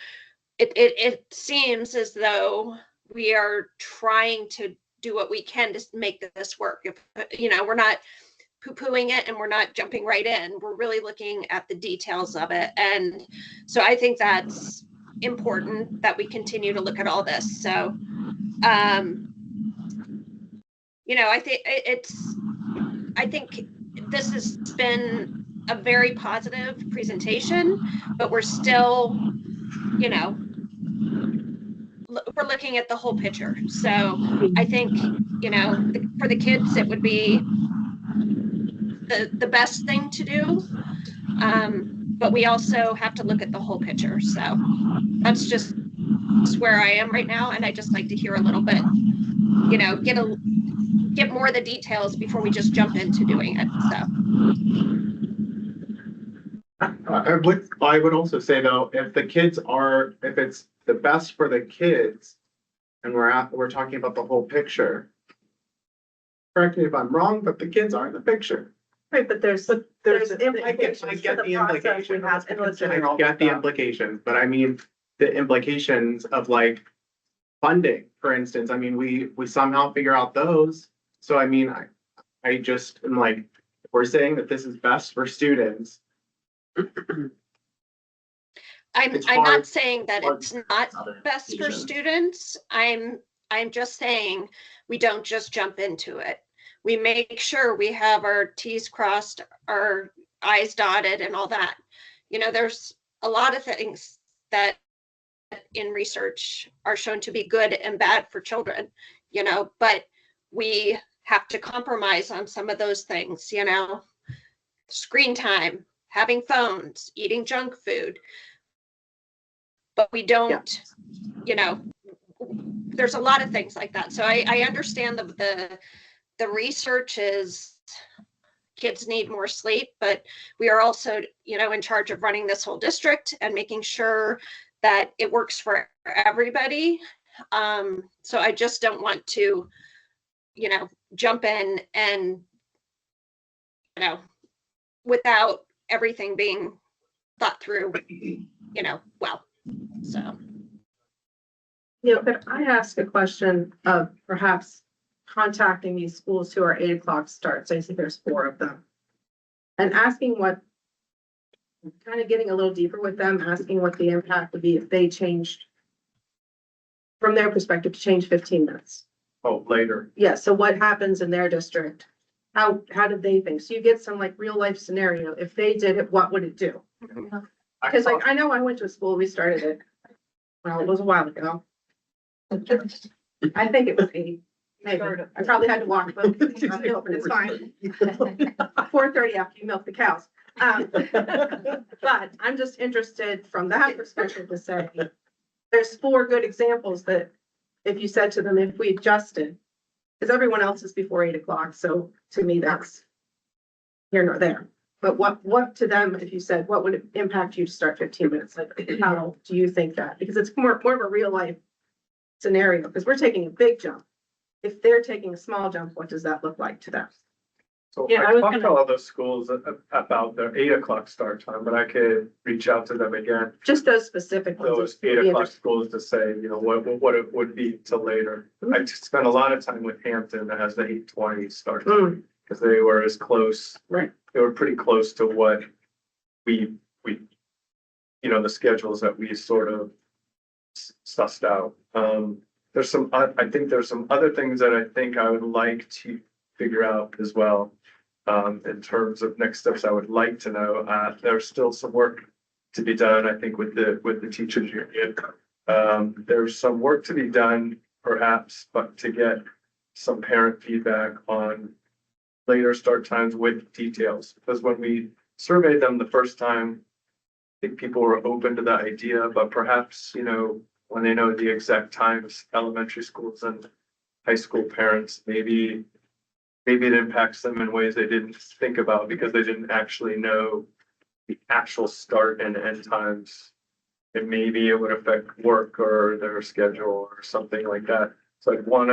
Speaker 6: it seems as though we are trying to do what we can to make this work. If, we're not
Speaker 10: poo-pooing it and we're not jumping right in. We're really looking at the details of it. And so I think that's important that we continue to look at all this. So, you know, I think this has been a very positive presentation, but we're still, you know, we're looking at the whole picture. So I think, you know, for the kids, it would be the best thing to do. But we also have to look at the whole picture. So that's just where I am right now. And I just like to hear a little bit, you know, get more of the details before we just jump into doing it. So.
Speaker 3: I would also say though, if it's the best for the kids and we're talking about the whole picture. Correct me if I'm wrong, but the kids aren't the picture.
Speaker 4: Right, but there's
Speaker 3: I get
Speaker 4: implications
Speaker 3: the
Speaker 4: for the process we
Speaker 3: implications.
Speaker 4: have to consider.
Speaker 3: I get the implications, but I mean, the implications of like funding, for instance, I mean, we somehow figure out those. So I mean, I just am like, if we're saying that this is best for students.
Speaker 10: I'm
Speaker 3: It's
Speaker 10: not
Speaker 3: hard-
Speaker 10: saying that
Speaker 3: hard
Speaker 10: it's not
Speaker 3: other
Speaker 10: best for
Speaker 3: decisions.
Speaker 10: students. I'm just saying we don't just jump into it. We make sure we have our T's crossed, our I's dotted and all that. You know, there's a lot of things that in research are shown to be good and bad for children, you know, but we have to compromise on some of those things, you know, screen time, having phones, eating junk food. But we don't, you know, there's a lot of things like that. So I understand the research is kids need more sleep, but we are also, you know, in charge of running this whole district and making sure that it works for everybody. So I just don't want to, you know, jump in and, you know, without everything being thought through, you know, well, so.
Speaker 4: You know, could I ask a question of perhaps contacting these schools who are 8 o'clock starts? I see there's 4 of them. And asking what, kind of getting a little deeper with them, asking what the impact would be if they changed from their perspective to change 15 minutes.
Speaker 2: Oh, later.
Speaker 4: Yeah, so what happens in their district? How did they think? So you get some like real life scenario. If they did it, what would it do? Because like, I know I went to a school, we started it. Well, it was a while ago. I think it was 80, maybe. I probably had to walk, but it's fine. 4:30 after you milk the cows. But I'm just interested from that perspective to say, there's 4 good examples that if you said to them, if we adjusted, because everyone else is before 8 o'clock, so to me, that's here nor there. But what to them, if you said, what would it impact you to start 15 minutes? Like, how do you think that? Because it's more of a real life scenario, because we're taking a big jump. If they're taking a small jump, what does that look like to them?
Speaker 2: So
Speaker 5: Yeah, I
Speaker 2: I
Speaker 5: was
Speaker 2: talked to
Speaker 5: gonna-
Speaker 2: all those schools about their 8 o'clock start time, but I could reach out to them again.
Speaker 4: Just those specific ones.
Speaker 2: Those
Speaker 4: It'd be
Speaker 2: 8 o'clock
Speaker 4: interesting.
Speaker 2: schools to say, you know, what it would be to later. I just spent a lot of time with Hampton that has the 8:20 start time,
Speaker 4: Mm,
Speaker 2: because they were as close.
Speaker 4: Right.
Speaker 2: They were pretty close to what we, you know, the schedules that we sort of sussed out. There's some, I think there's some other things that I think I would like to figure out as well. In terms of next steps, I would like to know, there's still some work to be done, I think, with the teachers union. There's some work to be done perhaps, but to get some parent feedback on later start times with details, because when we surveyed them the first time, I think people were open to the idea, but perhaps, you know, when they know the exact times, elementary schools and high school parents, maybe it impacts them in ways they didn't think about because they didn't actually know the actual start and end times. And maybe it would affect work or their schedule or something like that. So I would want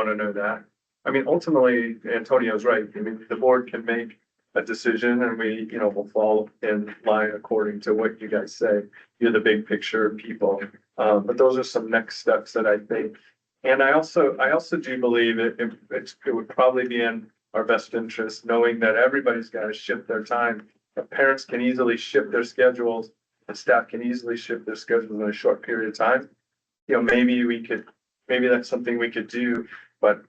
Speaker 2: to know that. I mean, ultimately, Antonio's right. I mean, the board can make a decision and we, you know, will fall in line according to what you guys say. You're the big picture people. But those are some next steps that I think. And I also do believe it would probably be in our best interest, knowing that everybody's got to shift their time. The parents can easily shift their schedules, the staff can easily shift their schedules in a short period of time. You know, maybe that's something we could do, but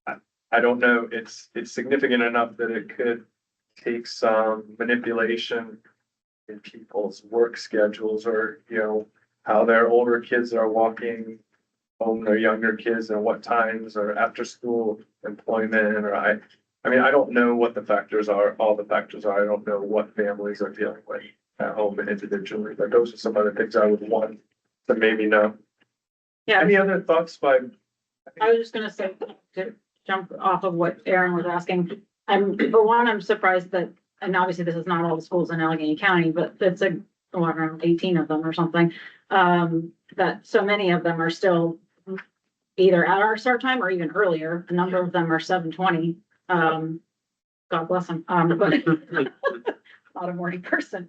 Speaker 2: I don't know, it's significant enough that it could take some manipulation in people's work schedules, or, you know, how their older kids are walking home, their younger kids, and what times, or after school employment, or I mean, I don't know what the factors are, all the factors are. I don't know what families are dealing with at home and individually, but those are some other things I would want to maybe know.
Speaker 5: Yeah,
Speaker 2: Any other thoughts by,
Speaker 5: I was just gonna say, to jump off of what Aaron was asking, for one, I'm surprised that, and obviously this is not all the schools in Allegheny County, but it's around 18 of them or something. That so many of them are still either at our start time or even earlier. A number of them are 7:20. God bless them. But not a morning person.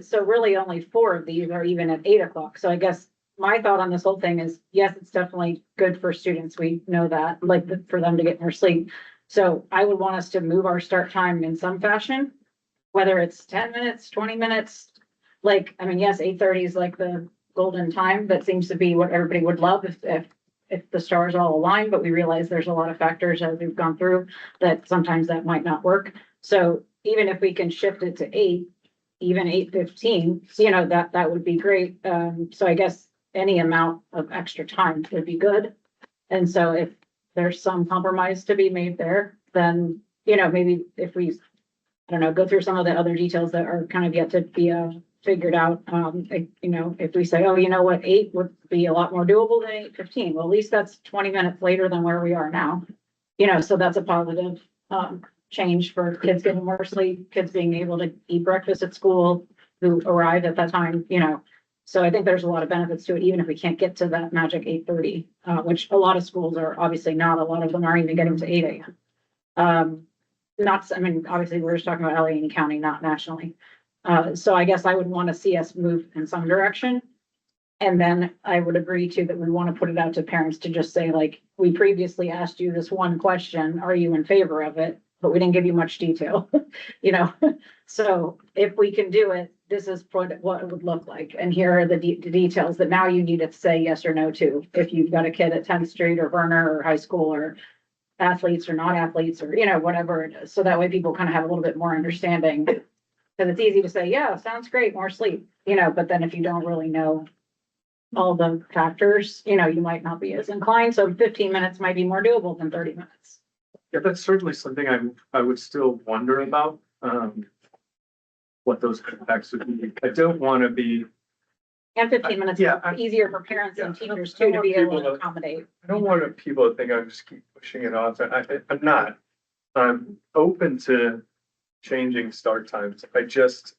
Speaker 5: So really only 4 of these are even at 8 o'clock. So I guess my thought on this whole thing is, yes, it's definitely good for students. We know that, like, for them to get more sleep. So I would want us to move our start time in some fashion, whether it's 10 minutes, 20 minutes. Like, I mean, yes, 8:30 is like the golden time. That seems to be what everybody would love if the stars all align, but we realize there's a lot of factors as we've gone through that sometimes that might not work. So even if we can shift it to 8, even 8:15, you know, that would be great. So I guess any amount of extra time would be good. And so if there's some compromise to be made there, then, you know, maybe if we, I don't know, go through some of the other details that are kind of yet to be figured out. You know, if we say, oh, you know what, 8 would be a lot more doable than 8:15. Well, at least that's 20 minutes later than where we are now. You know, so that's a positive change for kids getting more sleep, kids being able to eat breakfast at school, who arrive at that time, you know. So I think there's a lot of benefits to it, even if we can't get to that magic 8:30, which a lot of schools are obviously not. A lot of them aren't even getting to 8 a.m. I mean, obviously, we're just talking about Allegheny County, not nationally. So I guess I would want to see us move in some direction. And then I would agree to that we want to put it out to parents to just say, like, we previously asked you this one question, are you in favor of it? But we didn't give you much detail, you know? So if we can do it, this is what it would look like. And here are the details that now you need to say yes or no to. If you've got a kid at 10th Street or Verner or high school, or athletes or not athletes, or, you know, whatever it is. So that way people kind of have a little bit more understanding. Because it's easy to say, yeah, sounds great, more sleep, you know, but then if you don't really know all the factors, you know, you might not be as inclined. So 15 minutes might be more doable than 30 minutes.
Speaker 2: yeah, that's certainly something I would still wonder about, what those impacts would be. I don't want to be,
Speaker 5: And 15 minutes is
Speaker 2: Yeah,
Speaker 5: easier for parents and
Speaker 2: yeah,
Speaker 5: teachers
Speaker 2: I
Speaker 5: too, to
Speaker 2: want
Speaker 5: be able
Speaker 2: people
Speaker 5: to
Speaker 2: to-
Speaker 5: accommodate.
Speaker 2: I don't want people to think I just keep pushing it off. I'm not. I'm open to changing start times. I just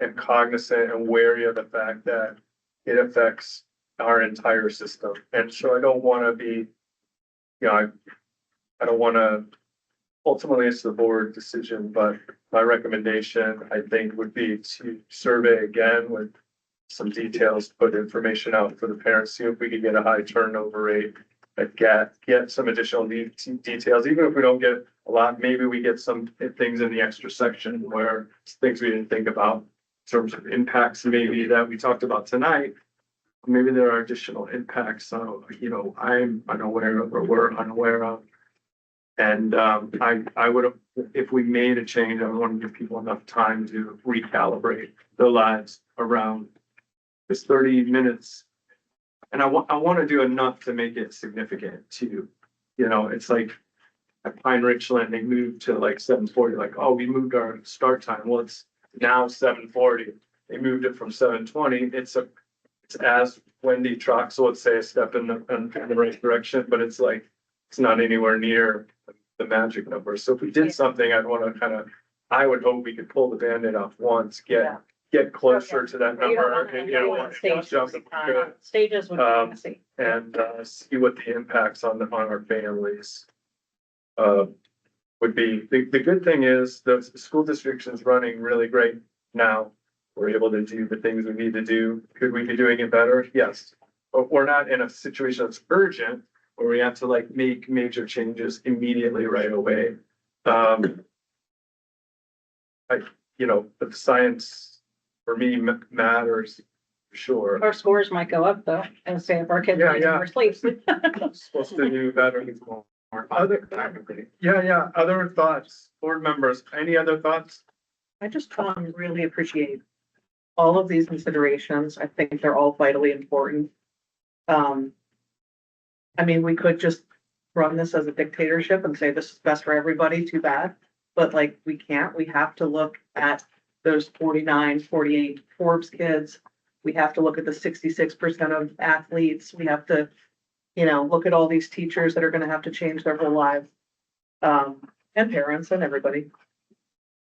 Speaker 2: am cognizant and wary of the fact that it affects our entire system. And so I don't want to be, you know, I don't want to, ultimately it's the board decision, but my recommendation, I think, would be to survey again with some details, put information out for the parents, see if we could get a high turnover rate. Get some additional details, even if we don't get a lot, maybe we get some things in the extra section where things we didn't think about in terms of impacts, maybe that we talked about tonight. Maybe there are additional impacts, so, you know, I'm unaware of, or we're unaware of. And I would have, if we made a change, I would want to give people enough time to recalibrate their lives around this 30 minutes. And I want to do enough to make it significant too. You know, it's like at Pine Richland, they moved to like 7:40, like, oh, we moved our start time. Well, it's now 7:40. They moved it from 7:20. It's as Wendy Troxel would say, a step in the right direction, but it's like, it's not anywhere near the magic number. So if we did something, I'd want to I would hope we could pull the Band-Aid off once, get closer to that
Speaker 5: You don't
Speaker 2: number,
Speaker 5: want
Speaker 2: and,
Speaker 5: anybody on stage.
Speaker 2: jump if we could.
Speaker 5: Stages would be messy.
Speaker 2: And see what the impacts on our families would be. The good thing is the school district is running really great now. We're able to do the things we need to do. Could we be doing it better? Yes. But we're not in a situation that's urgent where we had to like make major changes immediately right away. But the science for me matters, for sure.
Speaker 5: Our scores might go up though, and say if our kids
Speaker 2: Yeah,
Speaker 5: are getting
Speaker 2: yeah.
Speaker 5: more sleep.
Speaker 2: Supposed to do better. Other thoughts, board members, any other thoughts?
Speaker 11: I just really appreciate all of these considerations. I think they're all vitally important. I mean, we could just run this as a dictatorship and say this is best for everybody, too bad. But like, we can't, we have to look at those 49, 48 Forbes kids. We have to look at the 66% of athletes. We have to, look at all these teachers that are gonna have to change their whole lives. And parents and everybody.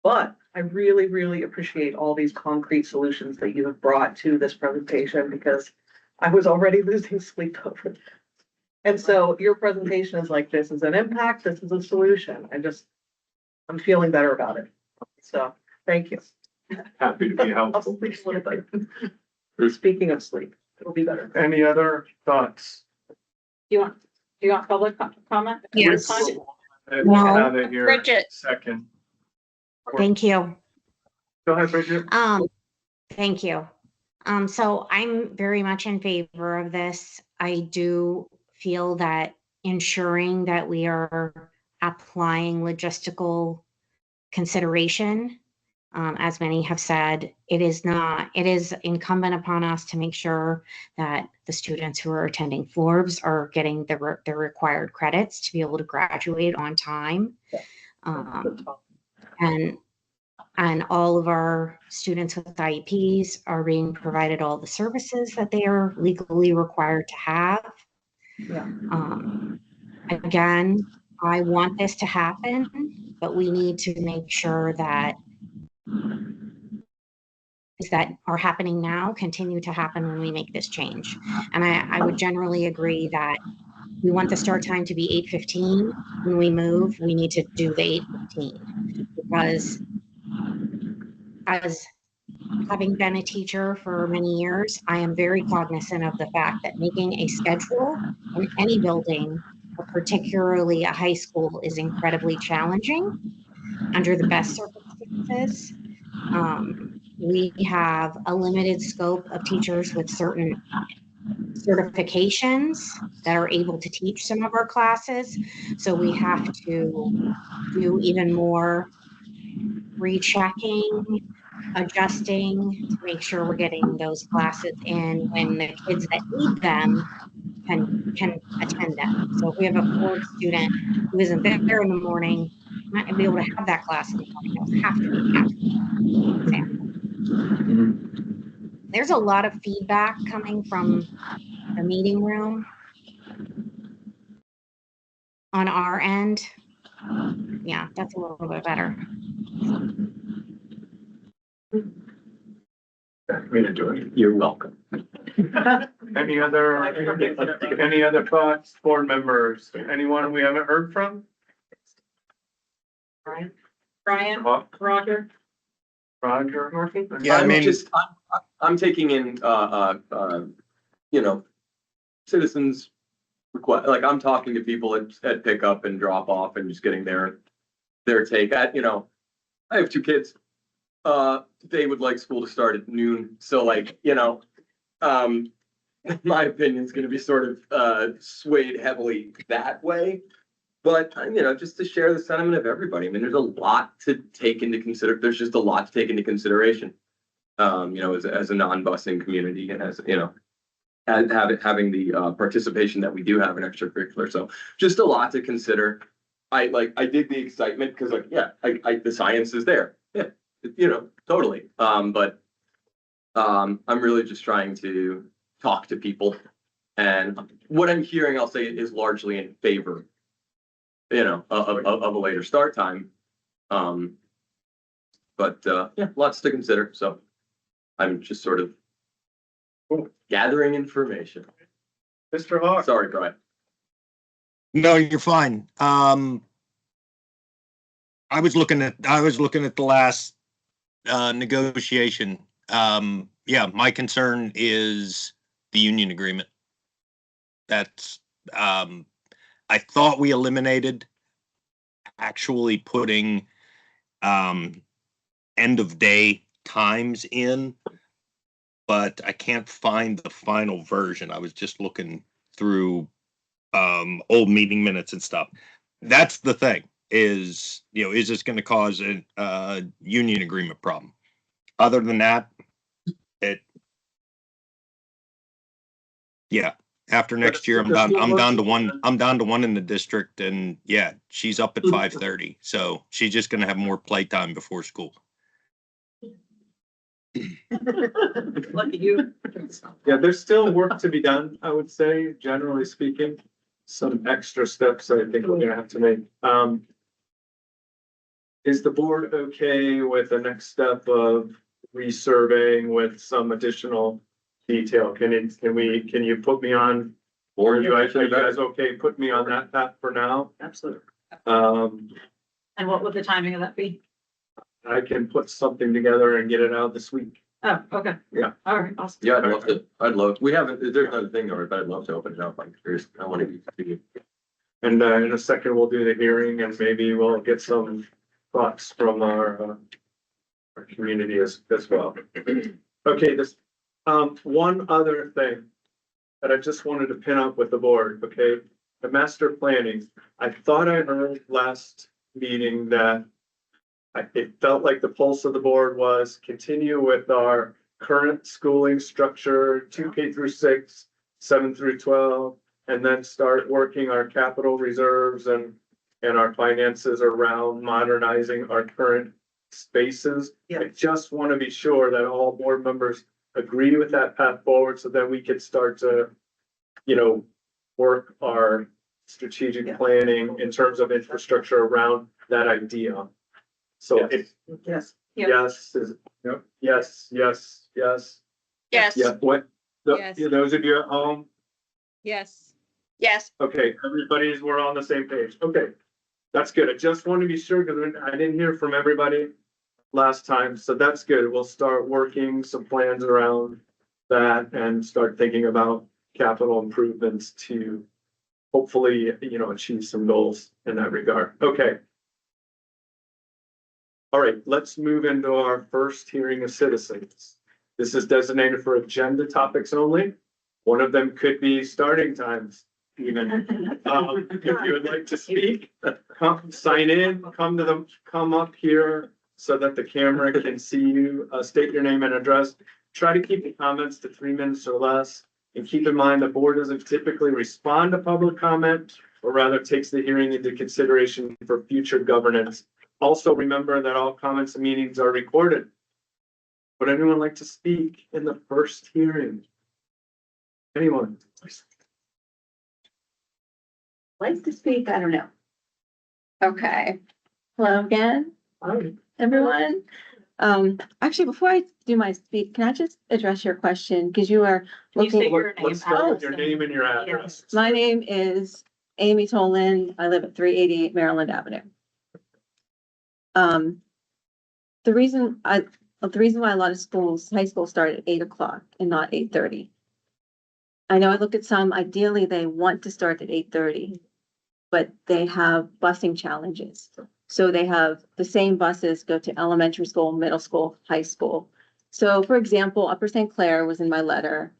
Speaker 11: But I really, really appreciate all these concrete solutions that you have brought to this presentation because I was already losing sleep over it. And so your presentation is like, this is an impact, this is a solution. I'm feeling better about it. So, thank you.
Speaker 2: Happy to be
Speaker 11: I'll
Speaker 2: helpful.
Speaker 11: sleep a little bit. Speaking of sleep, it'll be better.
Speaker 2: Any other thoughts?
Speaker 5: Do you want public comment?
Speaker 12: Yes.
Speaker 2: Have it here.
Speaker 10: Bridget.
Speaker 2: Second.
Speaker 12: Thank you.
Speaker 2: Go ahead, Bridget.
Speaker 12: Thank you. So I'm very much in favor of this. I do feel that ensuring that we are applying logistical consideration, as many have said, it is incumbent upon us to make sure that the students who are attending Forbes are getting the required credits to be able to graduate on time. And all of our students with IEPs are being provided all the services that they are legally required to have.
Speaker 11: Yeah.
Speaker 12: Again, I want this to happen, but we need to make sure that things that are happening now continue to happen when we make this change. And I would generally agree that we want the start time to be 8:15. When we move, we need to do the 8:15 because as having been a teacher for many years, I am very cognizant of the fact that making a schedule in any building, but particularly a high school, is incredibly challenging under the best circumstances. We have a limited scope of teachers with certain certifications that are able to teach some of our classes. So we have to do even more rechecking, adjusting to make sure we're getting those classes in when the kids that need them can attend them. So if we have a Forbes student who isn't there in the morning, not gonna be able to have that class in the morning. They'll have to be after, for example. There's a lot of feedback coming from the meeting room on our end. Yeah, that's a little bit better.
Speaker 2: You're welcome. Any other thoughts, board members? Anyone we haven't heard from?
Speaker 5: Brian, Roger.
Speaker 2: Roger?
Speaker 11: Murphy?
Speaker 13: Yeah, I mean,
Speaker 14: I'm taking in, citizens request, like I'm talking to people at pickup and drop off and just getting their take. I have 2 kids. They would like school to start at noon. So my opinion is going to be sort of swayed heavily that way. But, just to share the sentiment of everybody, I mean, there's a lot to take into consider. There's just a lot to take into consideration, as a non-busing community and as, and having the participation that we do have in extracurricular. So just a lot to consider. I dig the excitement because the science is there. Yeah, totally. But I'm really just trying to talk to people, and what I'm hearing, I'll say, is largely in favor, of a later start time. But lots to consider. So I'm just sort of gathering information.
Speaker 2: Mr. Hawk?
Speaker 14: Sorry, Brian.
Speaker 13: no, you're fine. I was looking at the last negotiation. Yeah, my concern is the union agreement. That's I thought we eliminated actually putting end of day times in, but I can't find the final version. I was just looking through old meeting minutes and stuff. That's the thing is, is this going to cause a union agreement problem? Other than that, yeah. After next year, I'm down to one. I'm down to one in the district, and yeah, she's up at 5:30, so she's just going to have more playtime before school.
Speaker 5: Lucky you.
Speaker 2: Yeah, there's still work to be done, I would say, generally speaking. Some extra steps I think we're gonna have to make. Is the board okay with the next step of resurveying with some additional detail? Can you put me on? Or are you guys okay? Put me on that path for now.
Speaker 5: Absolutely.
Speaker 2: Um,
Speaker 5: And what would the timing of that be?
Speaker 2: I can put something together and get it out this week.
Speaker 5: Oh, okay.
Speaker 2: Yeah.
Speaker 5: All right, awesome.
Speaker 14: Yeah, I'd love, we haven't, there's another thing over, but I'd love to open it up. I'm curious. I want to be.
Speaker 2: And in a second, we'll do the hearing and maybe we'll get some thoughts from our community as well. Okay, this, one other thing that I just wanted to pin up with the board, okay? The master planning, I thought I heard last meeting that it felt like the pulse of the board was continue with our current schooling structure, 2K through 6, 7 through 12, and then start working our capital reserves and our finances around modernizing our current spaces.
Speaker 11: Yeah.
Speaker 2: I just want to be sure that all board members agree with that path forward so that we could start to, work our strategic
Speaker 11: Yeah.
Speaker 2: planning in terms of infrastructure around that idea. So if,
Speaker 11: Yes.
Speaker 5: Yep.
Speaker 2: yes, yes, yes, yes,
Speaker 10: Yes,
Speaker 2: yeah, what?
Speaker 8: Yes.
Speaker 2: Those of you at home,
Speaker 8: Yes.
Speaker 10: yes.
Speaker 2: okay, we're on the same page, okay. That's good, I just want to be sure, because I didn't hear from everybody last time, so that's good, we'll start working some plans around that and start thinking about capital improvements to hopefully, achieve some goals in that regard, okay. All right, let's move into our first hearing of citizens. This is designated for agenda topics only. One of them could be starting times even. If you would like to speak, come sign in, come up here so that the camera can see you, state your name and address. Try to keep the comments to 3 minutes or less. And keep in mind, the board doesn't typically respond to public comment, or rather takes the hearing into consideration for future governance. Also, remember that all comments and meetings are recorded. Would anyone like to speak in the first hearing? Anyone?
Speaker 15: Likes to speak, I don't know. Okay. Hello again, everyone. Actually, before I do my speak, can I just address your question? Because you are
Speaker 5: Can you say
Speaker 15: looking,
Speaker 5: your name?
Speaker 2: Let's start with your name and your address.
Speaker 15: my name is Amy Tolan. I live at 388 Maryland Avenue. The reason why a lot of schools, high schools start at 8 o'clock and not 8:30. I know I look at some, ideally they want to start at 8:30, but they have busing challenges. So they have the same buses go to elementary school, middle school, high school. So for example, Upper St. Clair was in my letter.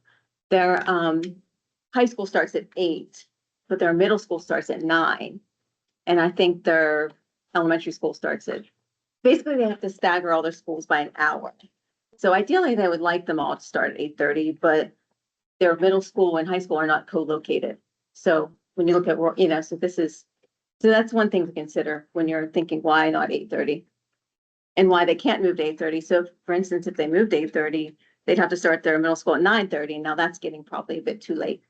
Speaker 15: Their high school starts at 8, but their middle school starts at 9. And I think their elementary school starts at, basically they have to stagger all their schools by an hour. So ideally they would like them all to start at 8:30, but their middle school and high school are not co-located. So when you look at, so that's one thing to consider when you're thinking why not 8:30? And why they can't move to 8:30. So for instance, if they moved to 8:30, they'd have to start their middle school at 9:30. Now that's getting probably a bit too late.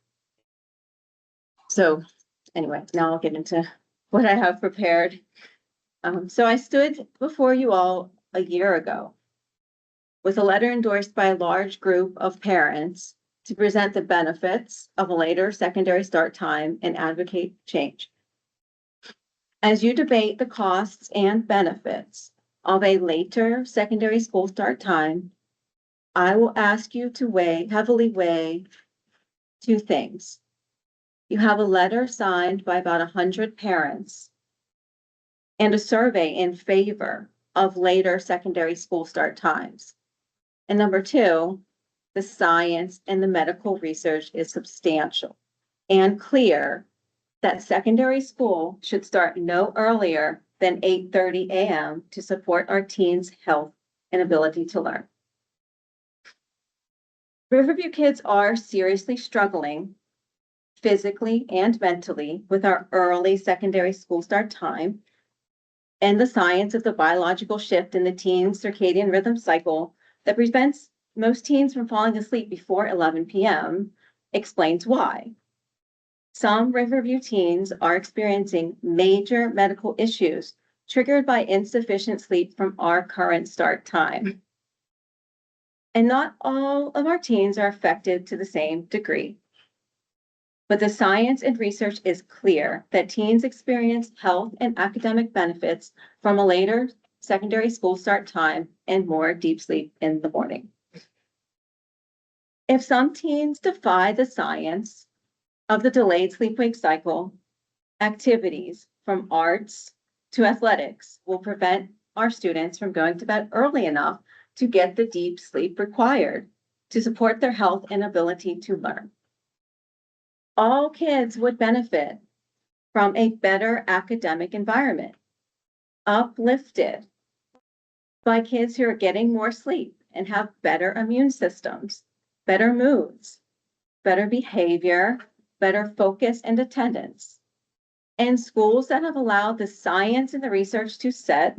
Speaker 15: So anyway, now I'll get into what I have prepared. So I stood before you all a year ago with a letter endorsed by a large group of parents to present the benefits of a later secondary start time and advocate change. As you debate the costs and benefits of a later secondary school start time, I will ask you to heavily weigh two things. You have a letter signed by about 100 parents and a survey in favor of later secondary school start times. And number two, the science and the medical research is substantial and clear that secondary school should start no earlier than 8:30 a.m. to support our teens' health and ability to learn. Riverview kids are seriously struggling physically and mentally with our early secondary school start time, and the science of the biological shift in the teen's circadian rhythm cycle that prevents most teens from falling asleep before 11 p.m. explains why. Some Riverview teens are experiencing major medical issues triggered by insufficient sleep from our current start time. And not all of our teens are affected to the same degree. But the science and research is clear that teens experience health and academic benefits from a later secondary school start time and more deep sleep in the morning. If some teens defy the science of the delayed sleep-wake cycle, activities from arts to athletics will prevent our students from going to bed early enough to get the deep sleep required to support their health and ability to learn. All kids would benefit from a better academic environment, uplifted by kids who are getting more sleep and have better immune systems, better moods, better behavior, better focus and attendance. And schools that have allowed the science and the research to set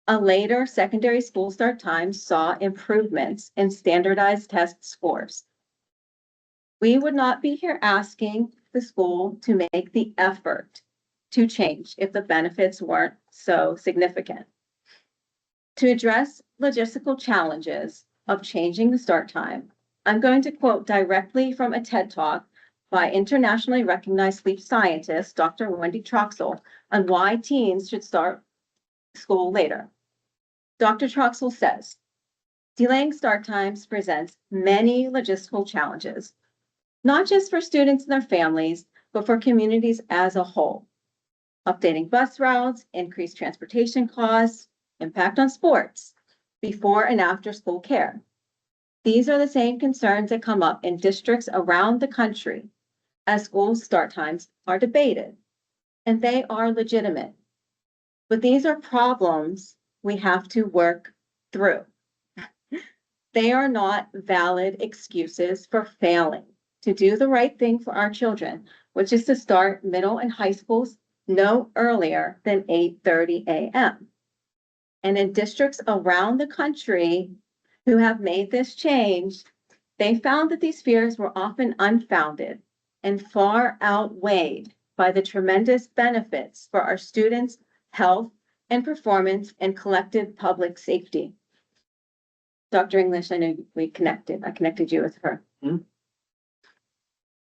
Speaker 15: a later secondary school start time saw improvements in standardized test scores. We would not be here asking the school to make the effort to change if the benefits weren't so significant. To address logistical challenges of changing the start time, I'm going to quote directly from a TED Talk by internationally recognized sleep scientist, Dr. Wendy Troxel, on why teens should start school later. Dr. Troxel says, delaying start times presents many logistical challenges, not just for students and their families, but for communities as a whole. Updating bus routes, increased transportation costs, impact on sports, before and after school care. These are the same concerns that come up in districts around the country as school start times are debated, and they are legitimate. But these are problems we have to work through. They are not valid excuses for failing to do the right thing for our children, which is to start middle and high schools no earlier than 8:30 a.m. And in districts around the country who have made this change, they found that these fears were often unfounded and far outweighed by the tremendous benefits for our students' health and performance and collective public safety. Dr. English, I know I connected you with her.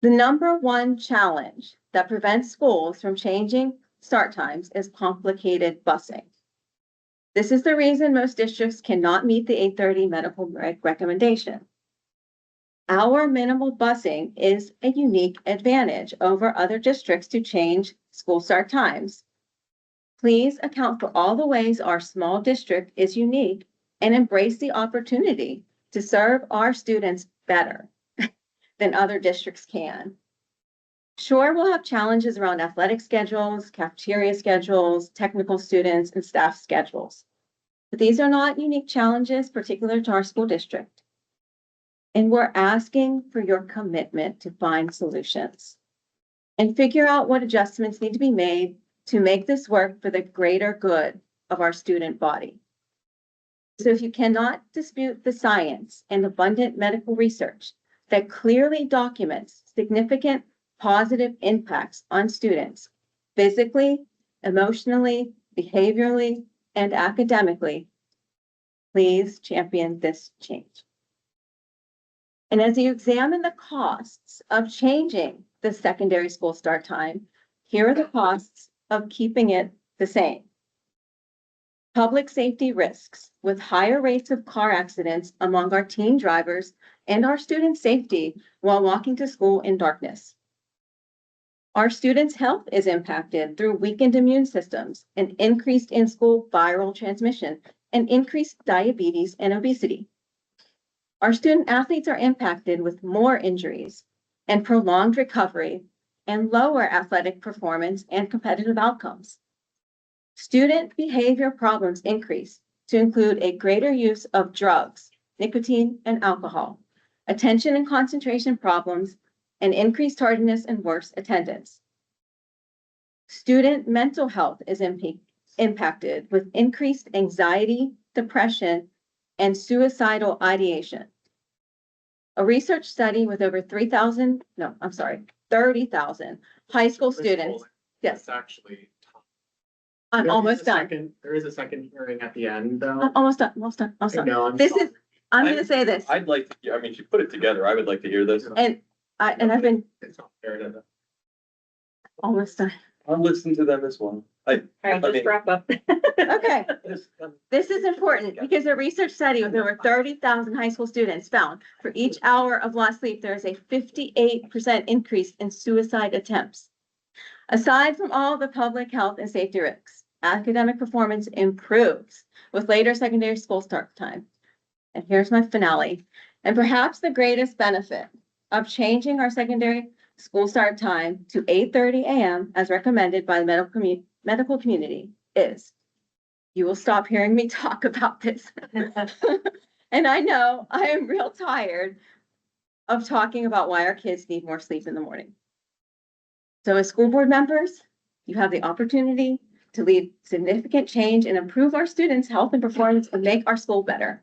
Speaker 15: The number one challenge that prevents schools from changing start times is complicated busing. This is the reason most districts cannot meet the 8:30 medical recommendation. Our minimal busing is a unique advantage over other districts to change school start times. Please account for all the ways our small district is unique and embrace the opportunity to serve our students better than other districts can. Sure, we'll have challenges around athletic schedules, cafeteria schedules, technical students, and staff schedules. But these are not unique challenges particular to our school district. And we're asking for your commitment to find solutions and figure out what adjustments need to be made to make this work for the greater good of our student body. So if you cannot dispute the science and abundant medical research that clearly documents significant positive impacts on students physically, emotionally, behaviorally, and academically, please champion this change. And as you examine the costs of changing the secondary school start time, here are the costs of keeping it the same. Public safety risks with higher rates of car accidents among our teen drivers and our student safety while walking to school in darkness. Our students' health is impacted through weakened immune systems and increased in-school viral transmission and increased diabetes and obesity. Our student athletes are impacted with more injuries and prolonged recovery and lower athletic performance and competitive outcomes. Student behavior problems increase to include a greater use of drugs, nicotine, and alcohol, attention and concentration problems, and increased tardiness and worse attendance. Student mental health is impacted with increased anxiety, depression, and suicidal ideation. A research study with over 30,000 high school students. Yes,
Speaker 3: It's actually.
Speaker 15: I'm almost done.
Speaker 3: There is a second hearing at the end,
Speaker 15: I'm
Speaker 3: though.
Speaker 15: almost done, almost done. I'm sorry.
Speaker 3: No, I'm
Speaker 15: This
Speaker 3: sorry.
Speaker 15: is, I'm gonna say this,
Speaker 14: I'd like to, I mean, she put it together. I would like to hear this.
Speaker 15: and I've been
Speaker 3: It's not fair to.
Speaker 15: almost done.
Speaker 14: I'll listen to them as well.
Speaker 5: All right,
Speaker 14: I
Speaker 5: just
Speaker 14: mean-
Speaker 5: wrap up.
Speaker 15: Okay, this is important because a research study with over 30,000 high school students found for each hour of lost sleep, there is a 58% increase in suicide attempts. Aside from all the public health and safety risks, academic performance improves with later secondary school start time. And here's my finale. And perhaps the greatest benefit of changing our secondary school start time to 8:30 a.m. as recommended by the medical community is you will stop hearing me talk about this. And I know I am real tired of talking about why our kids need more sleep in the morning. So as school board members, you have the opportunity to lead significant change and improve our students' health and performance and make our school better.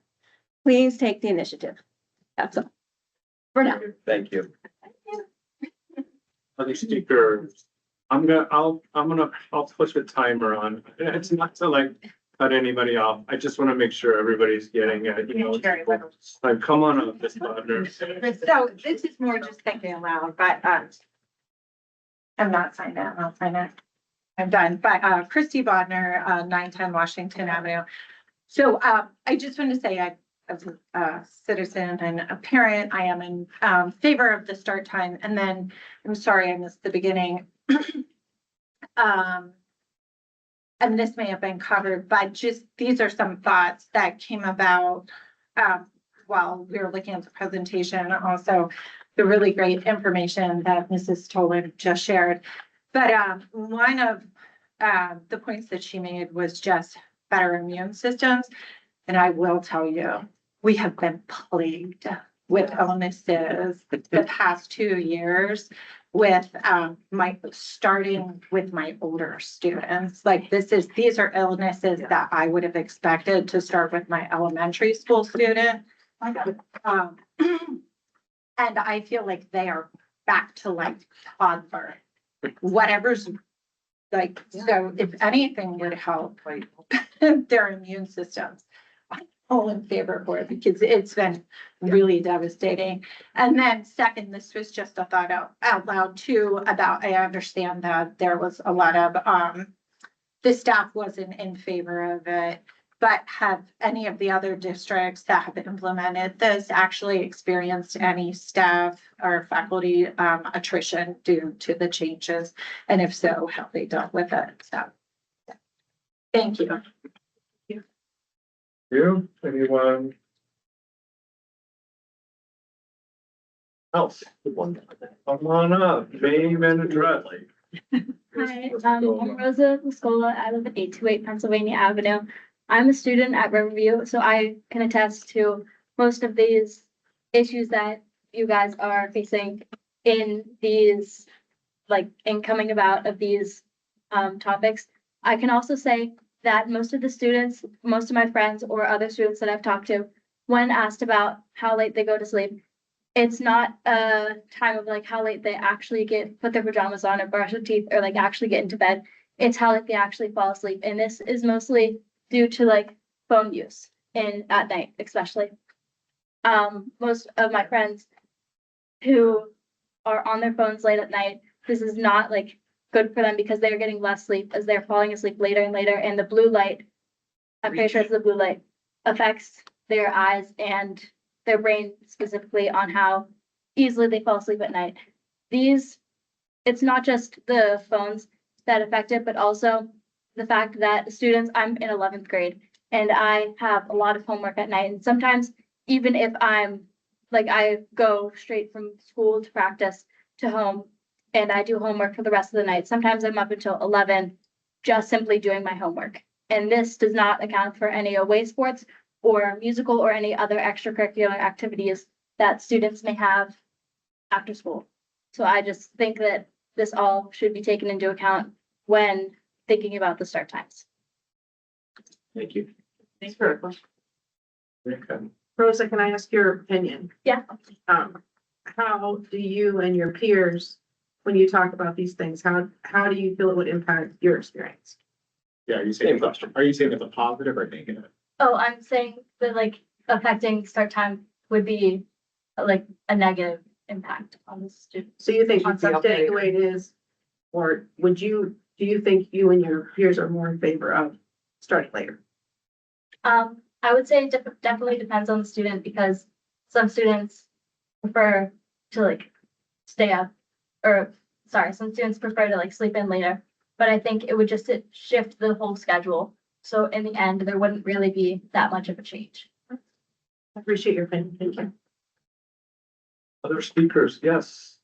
Speaker 15: Please take the initiative. That's all for now.
Speaker 14: Thank you.
Speaker 2: Other speakers, I'll push a timer on. It's not to like cut anybody off. I just want to make sure everybody's getting it, you know. Like, come on up, Ms. Bodnar.
Speaker 16: So this is more just thinking aloud, but, I'm not signed out, I'll sign it. I'm done, but, Christy Bodnar, 910 Washington Avenue. So, I just want to say as a citizen and a parent, I am in, favor of the start time. And then, I'm sorry, I missed the beginning. And this may have been covered, but just, these are some thoughts that came about, while we were looking at the presentation, also the really great information that Mrs. Tolan just shared. But one of the points that she made was just better immune systems. And I will tell you, we have been plagued with illnesses the past 2 years with starting with my older students. Like these are illnesses that I would have expected to start with my elementary school student. And I feel like they are back to like toddler, whatever's like, so if anything would help their immune systems, I'm all in favor for it because it's been really devastating. And then second, this was just a thought out loud too about, I understand that there was a lot of, the staff wasn't in favor of it. But have any of the other districts that have implemented this actually experienced any staff or faculty attrition due to the changes? And if so, how they dealt with it? So, thank you.
Speaker 2: You, anyone? Else? Come on up, name and address.
Speaker 17: Hi, I'm Rosa Lascola. I live at 828 Pennsylvania Avenue. I'm a student at Riverview, so I can attest to most of these issues that you guys are facing in these, like, in coming about of these topics. I can also say that most of the students, most of my friends or other students that I've talked to, when asked about how late they go to sleep, it's not a time of like how late they actually put their pajamas on or brush their teeth or like actually get into bed. It's how like they actually fall asleep. And this is mostly due to like phone use and at night, especially. Most of my friends who are on their phones late at night, this is not like good for them because they're getting less sleep as they're falling asleep later and later. And the blue light, I'm pretty sure it's the blue light, affects their eyes and their brain specifically on how easily they fall asleep at night. These it's not just the phones that affect it, but also the fact that students, I'm in 11th grade and I have a lot of homework at night. And sometimes even if I'm like, I go straight from school to practice to home and I do homework for the rest of the night. Sometimes I'm up until 11, just simply doing my homework. And this does not account for any away sports or musical or any other extracurricular activities that students may have after school. So I just think that this all should be taken into account when thinking about the start times.
Speaker 3: Thank you.
Speaker 4: Thanks for the question.
Speaker 2: Okay.
Speaker 4: Rosa, can I ask your opinion?
Speaker 17: Yeah.
Speaker 4: How do you and your peers, when you talk about these things, how do you feel it would impact your experience?
Speaker 3: Yeah, are you saying, are you saying it's a positive or negative?
Speaker 17: Oh, I'm saying that like affecting start time would be like a negative impact on the student.
Speaker 4: So you think
Speaker 17: On
Speaker 4: it's staying
Speaker 17: self-care.
Speaker 4: the way it is? Or do you think you and your peers are more in favor of starting later?
Speaker 17: I would say it definitely depends on the student because some students prefer to like stay up or sorry, some students prefer to like sleep in later. But I think it would just shift the whole schedule. So in the end, there wouldn't really be that much of a change.
Speaker 4: I appreciate your opinion. Thank you.
Speaker 2: Other speakers, yes.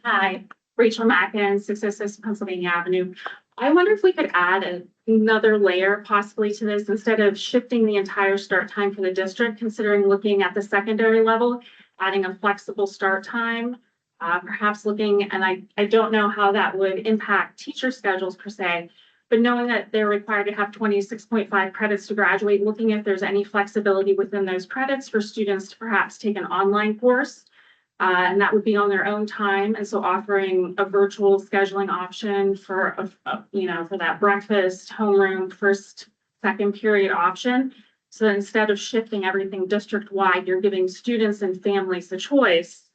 Speaker 18: Hi, Rachel Mackin, 606 Pennsylvania Avenue. I wonder if we could add another layer possibly to this instead of shifting the entire start time for the district, considering looking at the secondary level, adding a flexible start time, perhaps looking, and I don't know how that would impact teacher schedules per se, but knowing that they're required to have 26.5 credits to graduate, looking if there's any flexibility within those credits for students to perhaps take an online course. And that would be on their own time. And so offering a virtual scheduling option for, for that breakfast, homeroom, first, second period option. So instead of shifting everything district-wide, you're giving students and families the choice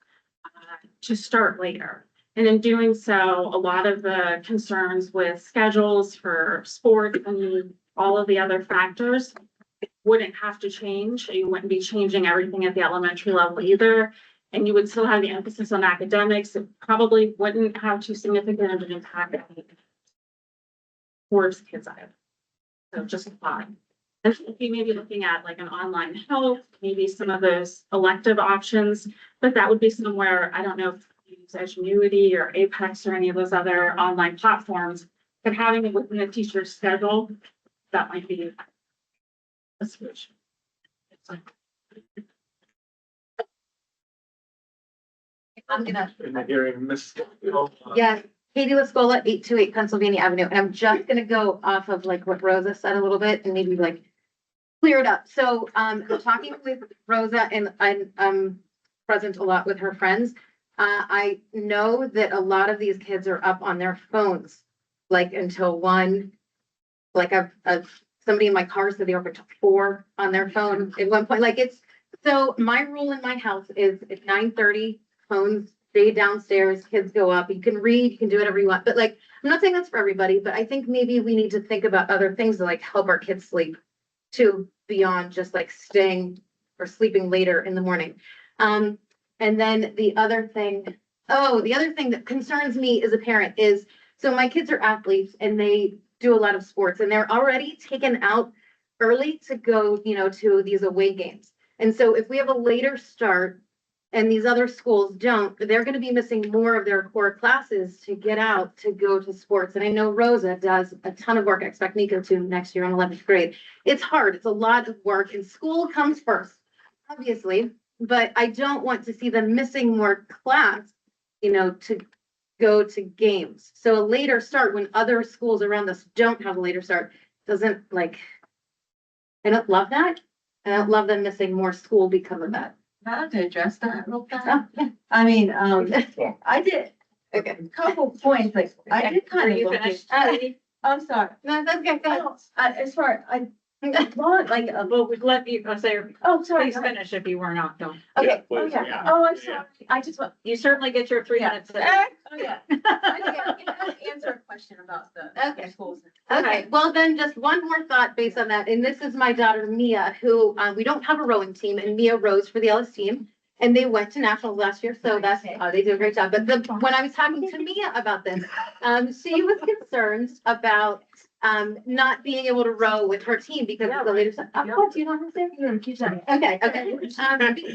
Speaker 18: to start later. And in doing so, a lot of the concerns with schedules for sports and all of the other factors wouldn't have to change. You wouldn't be changing everything at the elementary level either. And you would still have the emphasis on academics. It probably wouldn't have too significant of an impact towards kids either. So just fine. And you may be looking at like an online health, maybe some of those elective options, but that would be somewhere, I don't know if you use Edgenuity or Apex or any of those other online platforms, but having it within the teacher's schedule, that might be a solution.
Speaker 6: I'm gonna,
Speaker 2: In the hearing, Miss.
Speaker 6: yeah, Katie Lascola, 828 Pennsylvania Avenue, and I'm just gonna go off of like what Rosa said a little bit and maybe like clear it up. So, talking with Rosa and I'm present a lot with her friends. I know that a lot of these kids are up on their phones, like until 1, like I've somebody in my car said they were up until 4 on their phone at one point. Like so my rule in my house is at 9:30, phones stay downstairs, kids go up, you can read, you can do whatever you want. But like, I'm not saying that's for everybody, but I think maybe we need to think about other things to like help our kids sleep too, beyond just like staying or sleeping later in the morning. And then the other thing that concerns me as a parent is, so my kids are athletes and they do a lot of sports and they're already taken out early to go, to these away games. And so if we have a later start and these other schools don't, they're going to be missing more of their core classes to get out to go to sports. And I know Rosa does a ton of work. I expect Nico to next year in 11th grade. It's hard. It's a lot of work and school comes first, obviously, but I don't want to see them missing more class, to go to games. So a later start when other schools around us don't have a later start doesn't I don't love that. I don't love them missing more school because of that.
Speaker 19: Not to address that real fast.
Speaker 6: Oh, yeah.
Speaker 19: I mean, I did
Speaker 6: Okay.
Speaker 19: a couple points, like, I did kind of.
Speaker 5: You
Speaker 19: look
Speaker 5: finished?
Speaker 19: at- I'm sorry.
Speaker 6: No, that's okay. Go ahead.
Speaker 19: As far, like,
Speaker 5: Well, we'd let you say,
Speaker 19: oh, sorry.
Speaker 5: please finish if you were not done.
Speaker 6: Okay.
Speaker 19: Oh,
Speaker 3: Please,
Speaker 19: yeah. Oh, I'm sorry. I just want.
Speaker 5: You certainly get your 3
Speaker 19: Yeah.
Speaker 5: minutes.
Speaker 19: Oh, yeah. I want to answer a question about the
Speaker 6: Okay.
Speaker 19: schools.
Speaker 6: Okay, well then just one more thought based on that. And this is my daughter Mia, who we don't have a rowing team and Mia rows for the Ellis team.
Speaker 20: and they went to nationals last year, so that's, they did a great job. But when I was talking to Mia about this, she was concerned about, not being able to row with her team because of the leadership. Of course, you don't have to say. Okay, okay.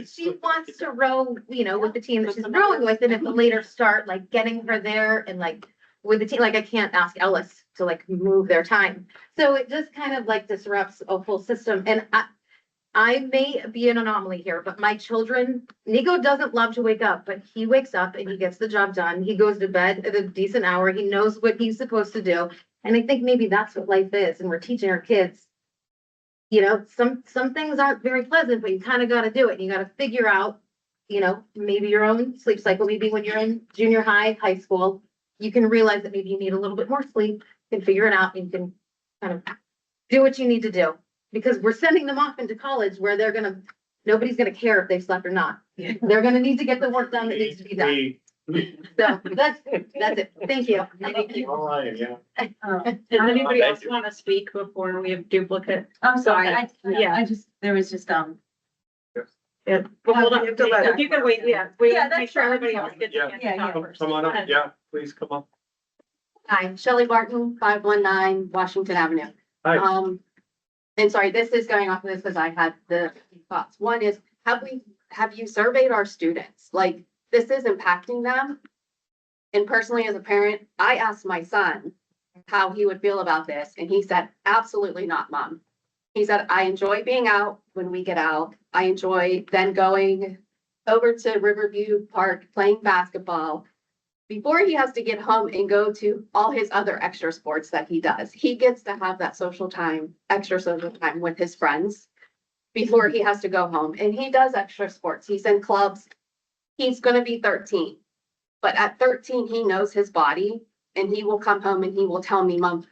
Speaker 20: She wants to row, you know, with the team that she's rowing with, and if the leaders start like getting her there and like with the team, like I can't ask Ellis to like move their time. So it just kind of like disrupts a full system. And I may be an anomaly here, but my children, Nico doesn't love to wake up, but he wakes up and he gets the job done. He goes to bed at a decent hour. He knows what he's supposed to do. And I think maybe that's what life is. And we're teaching our kids, you know, some things aren't very pleasant, but you kind of got to do it. You got to figure out, you know, maybe your own sleep cycle. Maybe when you're in junior high, high school, you can realize that maybe you need a little bit more sleep. You can figure it out. And you can kind of do what you need to do. Because we're sending them off into college where nobody's gonna care if they've slept or not. They're gonna need to get the work done that needs to be done. So that's it. Thank you. Thank you.
Speaker 3: All right, yeah.
Speaker 5: Does anybody else want to speak before we have duplicate?
Speaker 19: I'm sorry,
Speaker 5: Yeah.
Speaker 19: I just, there was just,
Speaker 5: Yeah, but hold on,
Speaker 4: You have to let-
Speaker 5: if you can wait, we
Speaker 19: Yeah,
Speaker 5: have to make
Speaker 19: that's
Speaker 5: sure
Speaker 19: fine.
Speaker 5: everybody else gets a
Speaker 2: Yeah.
Speaker 5: chance to
Speaker 19: Yeah,
Speaker 5: talk
Speaker 19: yeah.
Speaker 5: first.
Speaker 2: Come on up, yeah, please come up.
Speaker 20: Hi, Shelley Barton, 519 Washington Avenue.
Speaker 2: Hi.
Speaker 20: And sorry, this is going off of this because I had the thoughts. One is, have you surveyed our students? Like, this is impacting them. And personally, as a parent, I asked my son how he would feel about this, and he said, absolutely not, Mom. He said, I enjoy being out when we get out. I enjoy then going over to Riverview Park, playing basketball. Before he has to get home and go to all his other extra sports that he does, he gets to have that social time, extra social time with his friends before he has to go home. And he does extra sports. He's in clubs. He's going to be 13. But at 13, he knows his body and he will come home and he will tell me, Mom,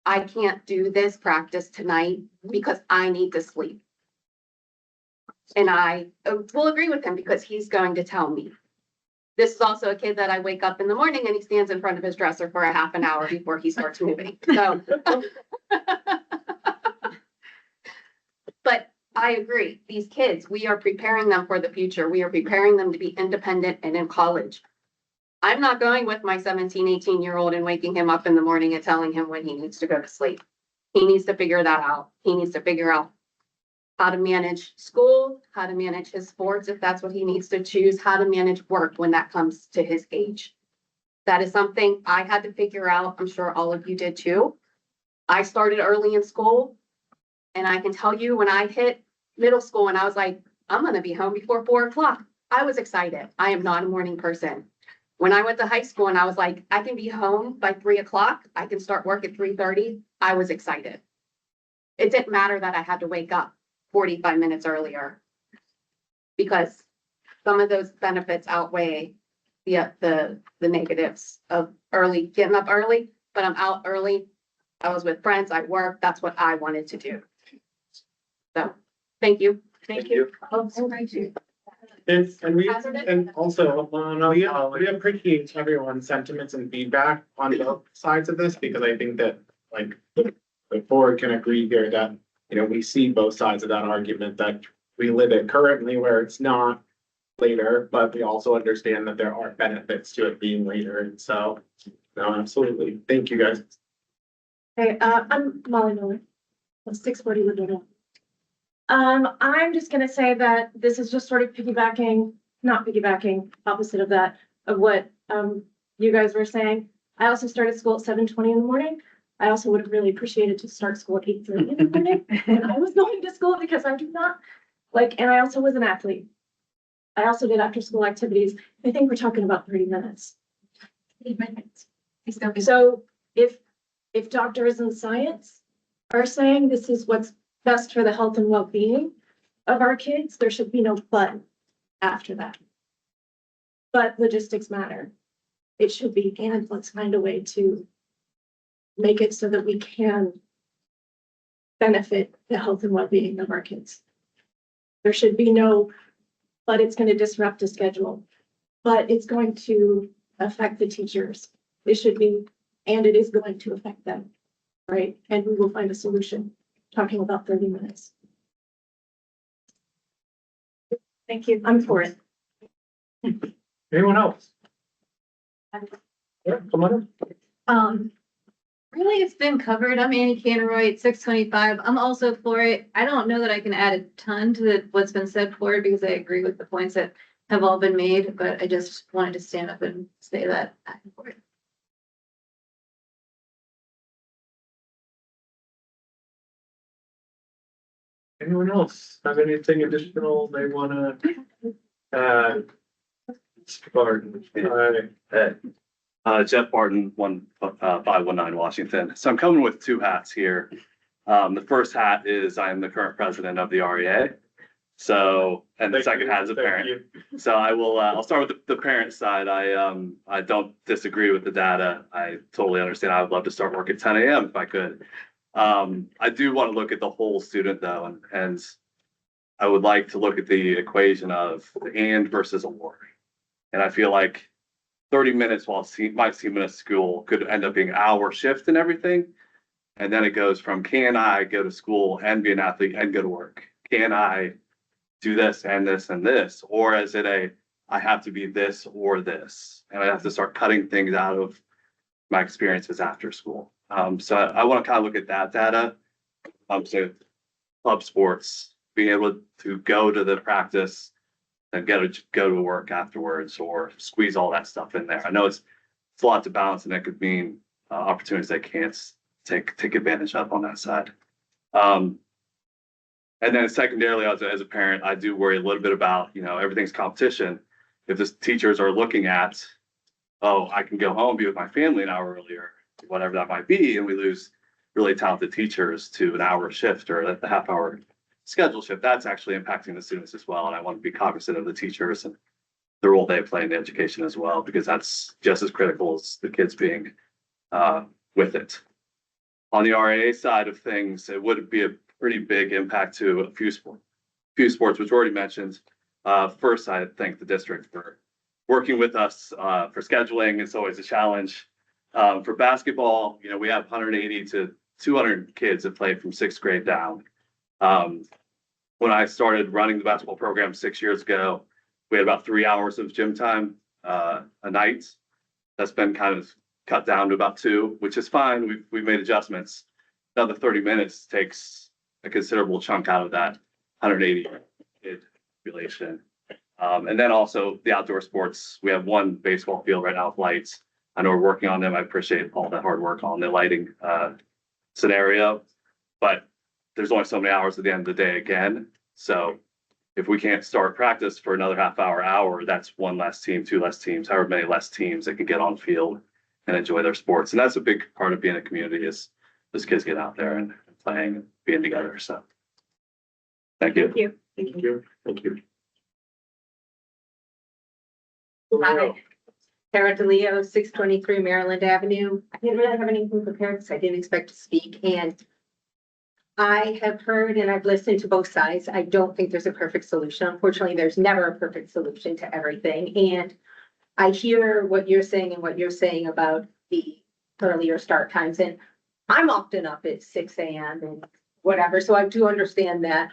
Speaker 20: I can't do this practice tonight because I need to sleep. And I will agree with him because he's going to tell me. This is also a kid that I wake up in the morning and he stands in front of his dresser for a half an hour before he starts moving. So. But I agree, these kids, we are preparing them for the future. We are preparing them to be independent and in college. I'm not going with my 17, 18-year-old and waking him up in the morning and telling him when he needs to go to sleep. He needs to figure that out. He needs to figure out how to manage school, how to manage his sports, if that's what he needs to choose, how to manage work when that comes to his age. That is something I had to figure out. I'm sure all of you did too. I started early in school, and I can tell you when I hit middle school and I was like, I'm going to be home before 4 o'clock. I was excited. I am not a morning person. When I went to high school and I was like, I can be home by 3 o'clock. I can start work at 3:30. I was excited. It didn't matter that I had to wake up 45 minutes earlier because some of those benefits outweigh the negatives of getting up early, but I'm out early. I was with friends, I worked, that's what I wanted to do. So, thank you.
Speaker 3: Thank you.
Speaker 20: And
Speaker 3: also, we appreciate everyone's sentiments and feedback on both sides of this, because I think that, like, the board can agree here that, you know, we see both sides of that argument, that we live it currently where it's not later, but we also understand that there are benefits to it being later, and so, no, absolutely. Thank you, guys.
Speaker 21: Hey, I'm Molly Miller, 640 Woodland. I'm just gonna say that this is just sort of not piggybacking, opposite of that, of what, you guys were saying. I also started school at 7:20 in the morning. I also would have really appreciated to start school at 8:30 in the morning. When I was going to school, because I do not, and I also was an athlete. I also did after school activities. I think we're talking about 30 minutes. 8 minutes. So if doctors and science are saying this is what's best for the health and well-being of our kids, there should be no but after that. But logistics matter. It should be, and let's find a way to make it so that we can benefit the health and well-being of our kids. There should be no, but it's going to disrupt the schedule, but it's going to affect the teachers. It should be, and it is going to affect them, right? And we will find a solution, talking about 30 minutes. Thank you. I'm for it.
Speaker 2: Anyone else? Yeah, come on up.
Speaker 6: Really, it's been covered. I'm Annie Canterroy at 625. I'm also for it. I don't know that I can add a ton to what's been said for it because I agree with the points that have all been made, but I just wanted to stand up and say that I'm for it.
Speaker 2: Anyone else have anything additional they wanna add? Mr. Barton,
Speaker 7: Jeff Barton, 519 Washington. So I'm coming with two hats here. The first hat is I'm the current president of the REA. So, and the second hat is a parent. So I'll start with the parent side. I don't disagree with the data. I totally understand. I would love to start work at 10 a.m. if I could. I do want to look at the whole student though, and I would like to look at the equation of the and versus or. And I feel like 30 minutes while my team in a school could end up being an hour shift and everything. And then it goes from, can I go to school and be an athlete and go to work? Can I do this and this and this? Or is it I have to be this or this? And I have to start cutting things out of my experiences after school. So I want to kind of look at that data. So club sports, being able to go to the practice and go to work afterwards or squeeze all that stuff in there. I know it's a lot to balance and that could mean opportunities they can't take advantage of on that side. And then secondarily, as a parent, I do worry a little bit about, everything's competition. If the teachers are looking at, oh, I can go home, be with my family an hour earlier, whatever that might be, and we lose really talented teachers to an hour shift or the half hour schedule shift, that's actually impacting the students as well. And I want to be cognizant of the teachers and the role they play in the education as well, because that's just as critical as the kids being with it. On the RAA side of things, it would be a pretty big impact to a few sports, which were already mentioned. First, I thank the district for working with us for scheduling. It's always a challenge. For basketball, we have 180 to 200 kids that play from sixth grade down. When I started running the basketball program 6 years ago, we had about 3 hours of gym time a night. That's been kind of cut down to about 2, which is fine. We've made adjustments. Another 30 minutes takes a considerable chunk out of that 180 kid population. And then also the outdoor sports. We have one baseball field right now with lights. I know we're working on them. I appreciate all that hard work on the lighting scenario, but there's only so many hours at the end of the day again. So if we can't start practice for another half hour, that's one less team, 2 less teams, however many less teams that can get on field and enjoy their sports. And that's a big part of being a community is those kids get out there and playing and being together. So thank you.
Speaker 21: Thank you.
Speaker 2: Thank you. Thank you.
Speaker 20: Hi, Tara DeLeo, 623 Maryland Avenue. I didn't really have anything prepared because I didn't expect to speak, and I have heard and I've listened to both sides. I don't think there's a perfect solution. Unfortunately, there's never a perfect solution to everything. And I hear what you're saying and what you're saying about the earlier start times. And I'm often up at 6 a.m. and whatever, so I do understand that.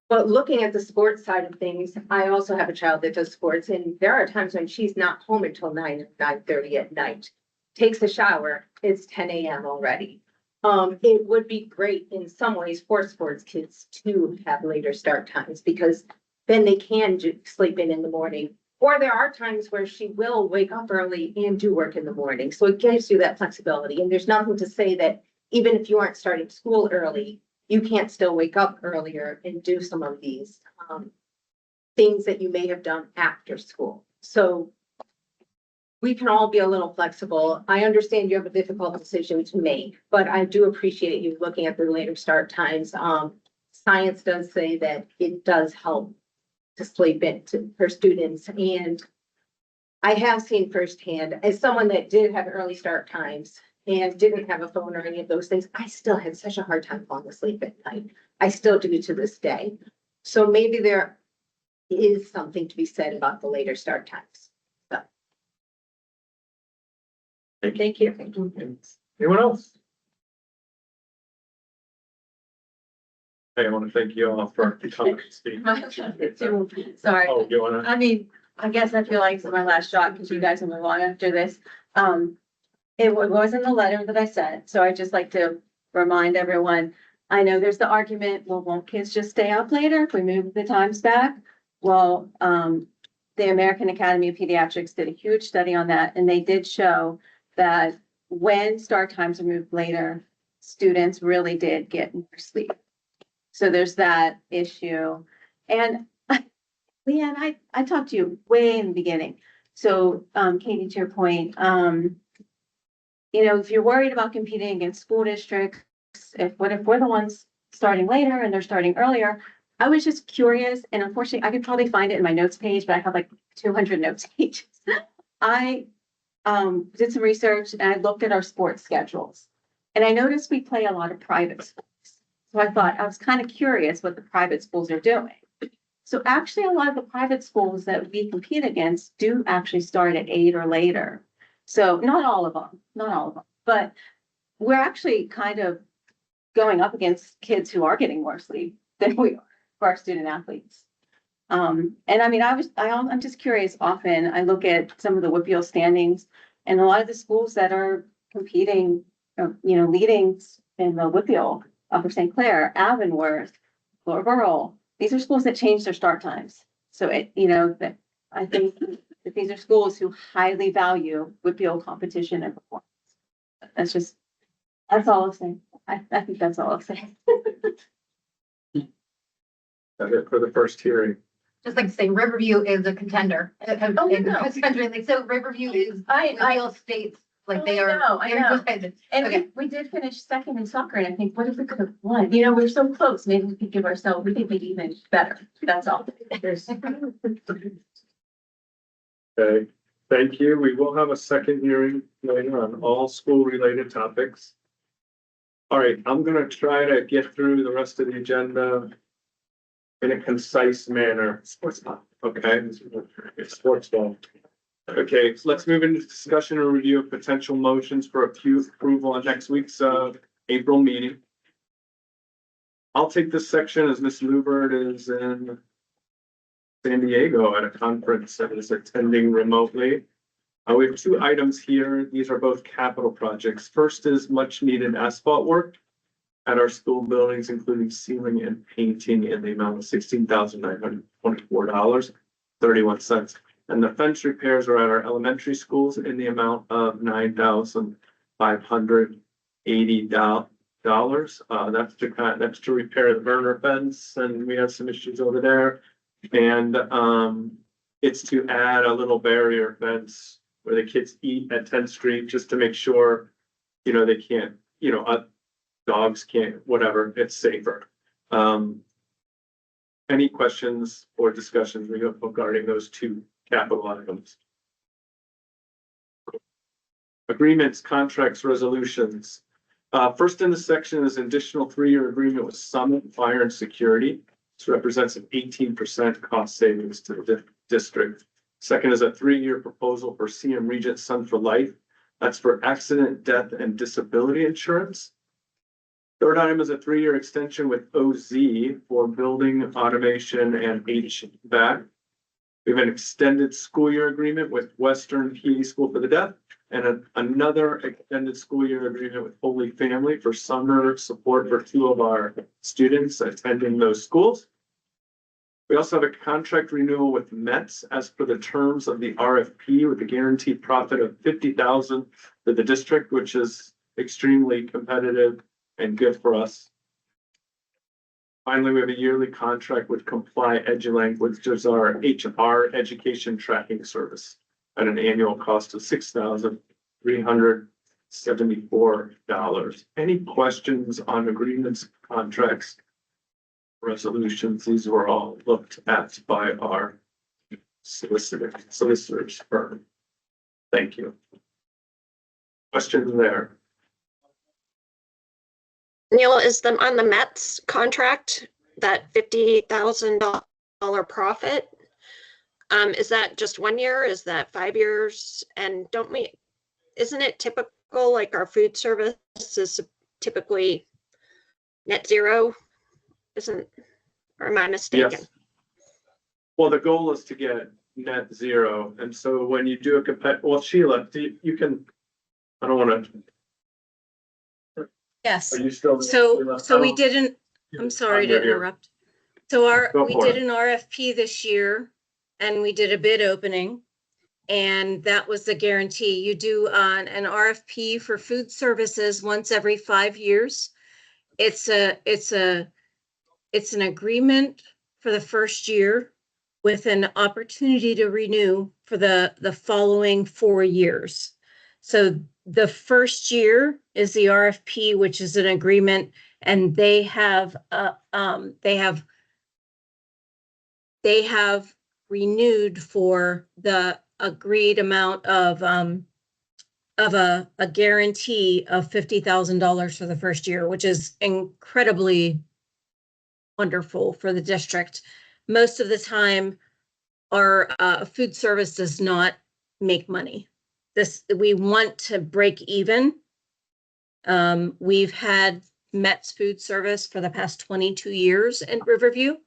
Speaker 20: But looking at the sports side of things, I also have a child that does sports, and there are times when she's not home until 9:30 at night. Takes a shower, it's 10 a.m. already. It would be great in some ways for sports kids to have later start times because then they can sleep in the morning. Or there are times where she will wake up early and do work in the morning. So it gives you that flexibility. And there's nothing to say that even if you aren't starting school early, you can't still wake up earlier and do some of these things that you may have done after school. So we can all be a little flexible. I understand you have a difficult decision to make, but I do appreciate you looking at the later start times. Science does say that it does help to sleep in for students. And I have seen firsthand, as someone that did have early start times and didn't have a phone or any of those things, I still had such a hard time falling asleep at night. I still do to this day. So maybe there is something to be said about the later start times. So.
Speaker 2: Thank you. Anyone else? I want to thank you all for coming to speak.
Speaker 15: Sorry.
Speaker 2: Oh, you wanna?
Speaker 15: I mean, I guess I feel like it's my last shot because you guys will move on after this. Was in the letter that I sent, so I just like to remind everyone. I know there's the argument, well, won't kids just stay up later if we move the times back? Well, the American Academy of Pediatrics did a huge study on that, and they did show that when start times are moved later, students really did get more sleep. So there's that issue. And Leanne, I talked to you way in the beginning. So, Katie, to your point, if you're worried about competing against school districts, what if we're the ones starting later and they're starting earlier? I was just curious, and unfortunately, I could probably find it in my notes page, but I have like 200 notes pages. I did some research and I looked at our sports schedules, and I noticed we play a lot of private schools. So I was kind of curious what the private schools are doing. So actually, a lot of the private schools that we compete against do actually start at 8 or later. So not all of them, but we're actually kind of going up against kids who are getting more sleep than we are for our student athletes. And I mean, I'm just curious. Often I look at some of the WPIAL standings, and a lot of the schools that are competing, leading in the WPIAL, Upper St. Clair, Avonworth, Lower Borough, these are schools that change their start times. So that I think that these are schools who highly value WPIAL competition and performance. That's all I'm saying. I think that's all I'm saying.
Speaker 2: That's it for the first hearing.
Speaker 20: Just like to say Riverview is a contender in cross country. Like, so Riverview is Whitfield States, like they are.
Speaker 15: I know. And
Speaker 20: Okay.
Speaker 15: we did finish second in soccer, and I think, what if we could have won? We're so close. Maybe we could we could be even better. That's all.
Speaker 2: Okay, thank you. We will have a second hearing later on all school-related topics. All right, I'm gonna try to get through the rest of the agenda in a concise manner. Sports ball. Okay, it's sports ball. Okay, so let's move into discussion and review of potential motions for approval on next week's April meeting. I'll take this section as Ms. Lubert is in San Diego at a conference and is attending remotely. We have two items here. These are both capital projects. First is much needed asphalt work at our school buildings, including sealing and painting in the amount of $16,924.31. And the fence repairs are at our elementary schools in the amount of $9,580. That's to repair the burner fence, and we have some issues over there. And it's to add a little barrier fence where the kids eat at 10th Street, just to make sure, they can't, dogs can't, whatever, it's safer. Any questions or discussions regarding those two capital items? Agreements, contracts, resolutions. First in the section is an additional 3-year agreement with Summit Fire and Security. This represents an 18% cost savings to the district. Second is a 3-year proposal for CM Regent Sun for Life. That's for accident, death, and disability insurance. Third item is a 3-year extension with OZ for building automation and HVAC. We have an extended school year agreement with Western PE School for the Deaf, and another extended school year agreement with Holy Family for summer support for 2 of our students attending those schools. We also have a contract renewal with Mets as per the terms of the RFP with a guaranteed profit of $50,000 to the district, which is extremely competitive and good for us. Finally, we have a yearly contract with Comply EduLink, which is our HR education tracking service at an annual cost of $6,374. Any questions on agreements, contracts, resolutions? These were all looked at by our solicitors firm. Thank you. Questions there?
Speaker 10: Neil, is them on the Mets contract, that $50,000 profit? Is that just 1 year? Is that 5 years? And isn't it typical, like our food service is typically net zero? Isn't, or am I mistaken?
Speaker 2: Yes. Well, the goal is to get net zero, and so when you do well, Sheila, you can, I don't wanna,
Speaker 1: Yes,
Speaker 2: are you still?
Speaker 1: so we
Speaker 2: Oh,
Speaker 1: didn't, I'm sorry to
Speaker 2: under here.
Speaker 1: interrupt. So
Speaker 2: Go
Speaker 1: we
Speaker 2: for
Speaker 1: did
Speaker 2: it.
Speaker 1: an RFP this year and we did a bid opening. And that was the guarantee. You do an RFP for food services once every 5 years. It's an agreement for the first year with an opportunity to renew for the following 4 years. So the first year is the RFP, which is an agreement, and they have renewed for the agreed amount of a guarantee of $50,000 for the first year, which is incredibly wonderful for the district. Most of the time, our food service does not make money. We want to break even. We've had Met's food service for the past 22 years in Riverview.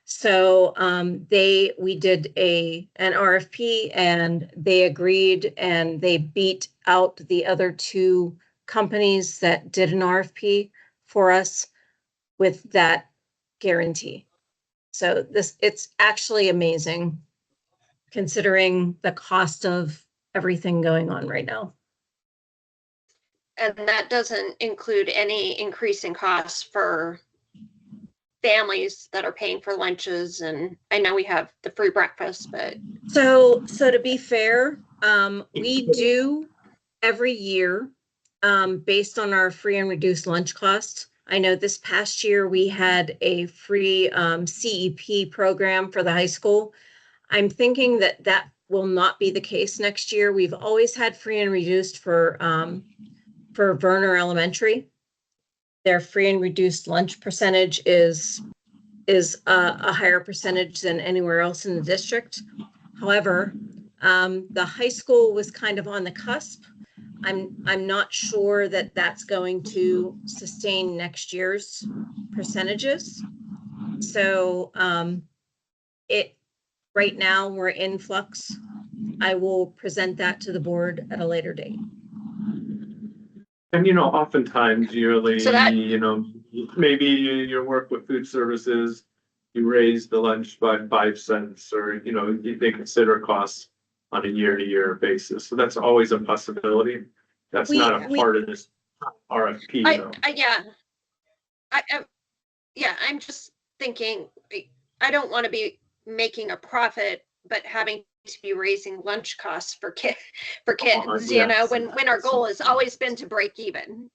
Speaker 1: So we did an RFP and they agreed and they beat out the other 2 companies that did an RFP for us with that guarantee. So it's actually amazing considering the cost of everything going on right now.
Speaker 10: And that doesn't include any increase in costs for families that are paying for lunches. And I know we have the free breakfast, but.
Speaker 1: So to be fair, we do every year, based on our free and reduced lunch costs. I know this past year we had a free CEP program for the high school. I'm thinking that will not be the case next year. We've always had free and reduced for Verner Elementary. Their free and reduced lunch percentage is a higher percentage than anywhere else in the district. However, the high school was kind of on the cusp. I'm not sure that that's going to sustain next year's percentages. So right now we're in flux. I will present that to the board at a later date.
Speaker 2: And oftentimes yearly,
Speaker 10: So that-
Speaker 2: maybe you work with food services, you raise the lunch by 5 cents, or they consider costs on a year-to-year basis. So that's always a possibility. That's not a part of this RFP though.
Speaker 10: I'm just thinking, I don't want to be making a profit, but having to be raising lunch costs for kids, when our goal has always been to break even,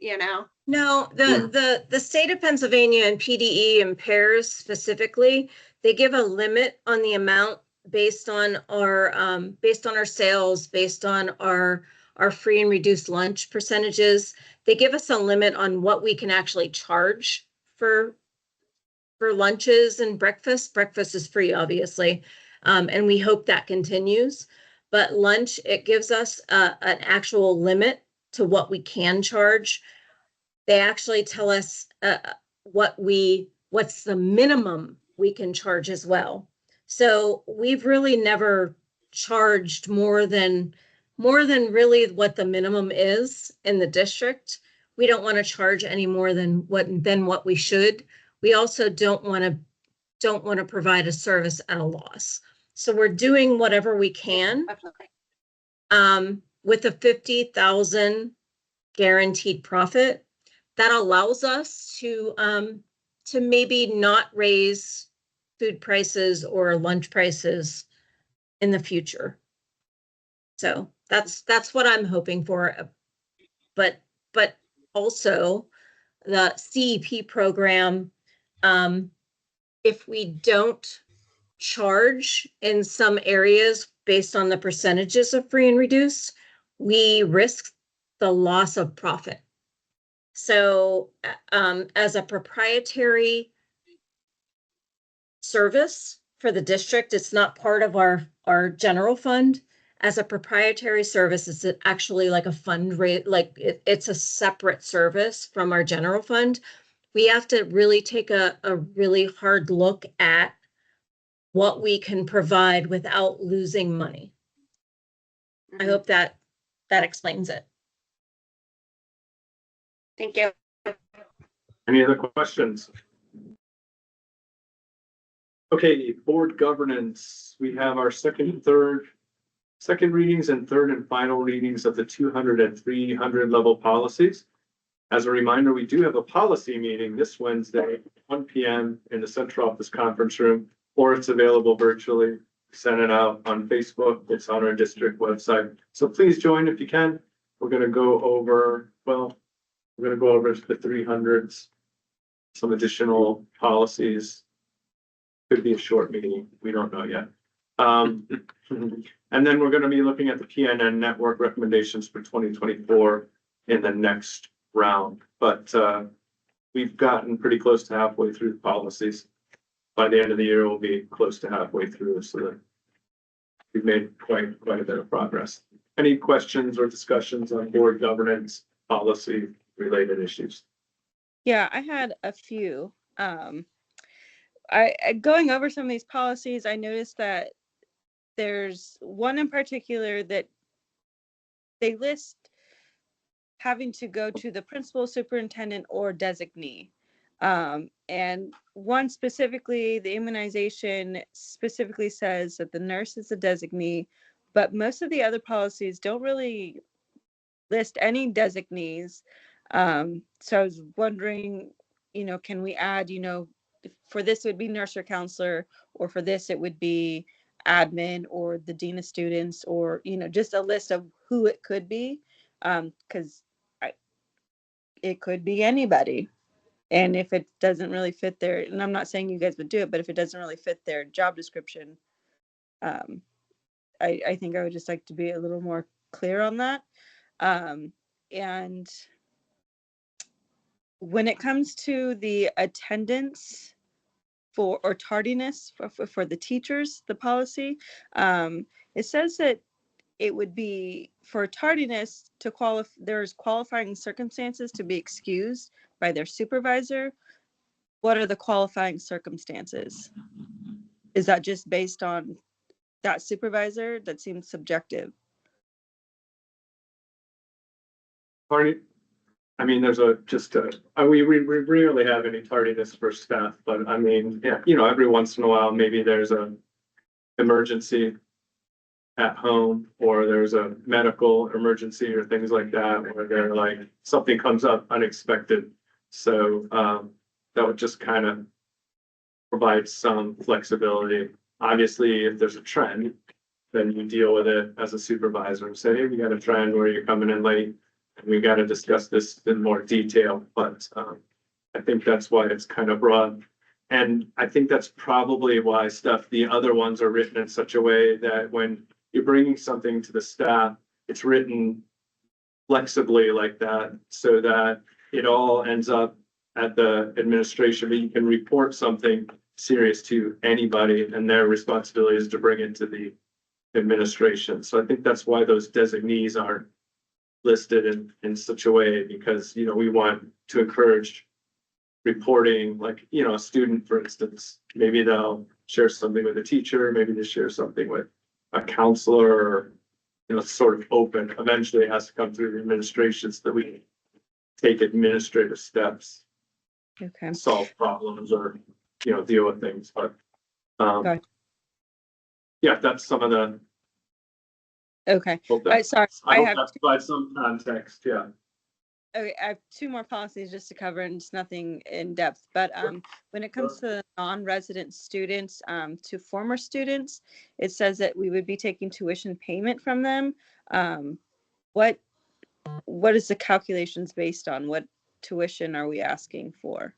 Speaker 1: No, the state of Pennsylvania and PDE and PAIRS specifically, they give a limit on the amount based on our sales, based on our free and reduced lunch percentages. They give us a limit on what we can actually charge for lunches and breakfast. Breakfast is free, obviously. And we hope that continues. But lunch, it gives us an actual limit to what we can charge. They actually tell us what's the minimum we can charge as well. So we've really never charged more than really what the minimum is in the district. We don't want to charge any more than what we should. We also don't want to provide a service at a loss. So we're doing whatever we can. With a 50,000 guaranteed profit, that allows us to maybe not raise food prices or lunch prices in the future. So that's what I'm hoping for. But also the CEP program, if we don't charge in some areas based on the percentages of free and reduced, we risk the loss of profit. So as a proprietary service for the district, it's not part of our general fund. As a proprietary service, it's actually like a fund rate, like it's a separate service from our general fund. we have to really take a really hard look at what we can provide without losing money. I hope that explains it.
Speaker 10: Thank you.
Speaker 2: Any other questions? Okay, board governance. We have our second readings and third and final readings of the 200 and 300 level policies. As a reminder, we do have a policy meeting this Wednesday, 1 p.m. in the central office conference room, or it's available virtually. Send it out on Facebook. It's on our district website. So please join if you can. We're going to go over, the 300s, some additional policies. Could be a short meeting. We don't know yet. And then we're going to be looking at the PNN network recommendations for 2024 in the next round. But we've gotten pretty close to halfway through the policies. By the end of the year, we'll be close to halfway through. So that we've made quite a bit of progress. Any questions or discussions on board governance policy related issues?
Speaker 8: Yeah, I had a few. Going over some of these policies, I noticed that there's one in particular that they list having to go to the principal, superintendent, or designee. And one specifically, the immunization specifically says that the nurse is a designee, but most of the other policies don't really list any designees. So I was wondering, can we add, for this it would be nurse or counselor, or for this it would be admin or the dean of students, or, just a list of who it could be. Because it could be anybody. And if it doesn't really fit their, and I'm not saying you guys would do it, but if it doesn't really fit their job description, I think I would just like to be a little more clear on that. And when it comes to the attendance or tardiness for the teachers, the policy, it says that it would be for tardiness to there's qualifying circumstances to be excused by their supervisor. What are the qualifying circumstances? Is that just based on that supervisor? That seems subjective.
Speaker 2: I mean, there's we rarely have any tardiness for staff, but I mean, yeah, every once in a while, maybe there's a emergency at home, or there's a medical emergency or things like that, where they're like, something comes up unexpected. So that would just kind of provide some flexibility. Obviously, if there's a trend, then you deal with it as a supervisor and say, hey, we got a trend where you're coming in late, and we got to discuss this in more detail. But I think that's why it's kind of broad. And I think that's probably why the other ones are written in such a way that when you're bringing something to the staff, it's written flexibly like that, so that it all ends up at the administration, but you can report something serious to anybody, and their responsibility is to bring it to the administration. So I think that's why those designees are listed in such a way, because, we want to encourage reporting, like, a student, for instance, maybe they'll share something with a teacher, maybe they share something with a counselor, or, sort of open. Eventually it has to come through the administration so that we take administrative steps.
Speaker 8: Okay.
Speaker 2: Solve problems or, deal with things, but, yeah, that's some of the.
Speaker 8: Okay. Sorry.
Speaker 2: I hope that provides some context, yeah.
Speaker 8: Okay, I have two more policies just to cover, and it's nothing in depth, but when it comes to non-resident students, to former students, it says that we would be taking tuition payment from them. What is the calculations based on? What tuition are we asking for?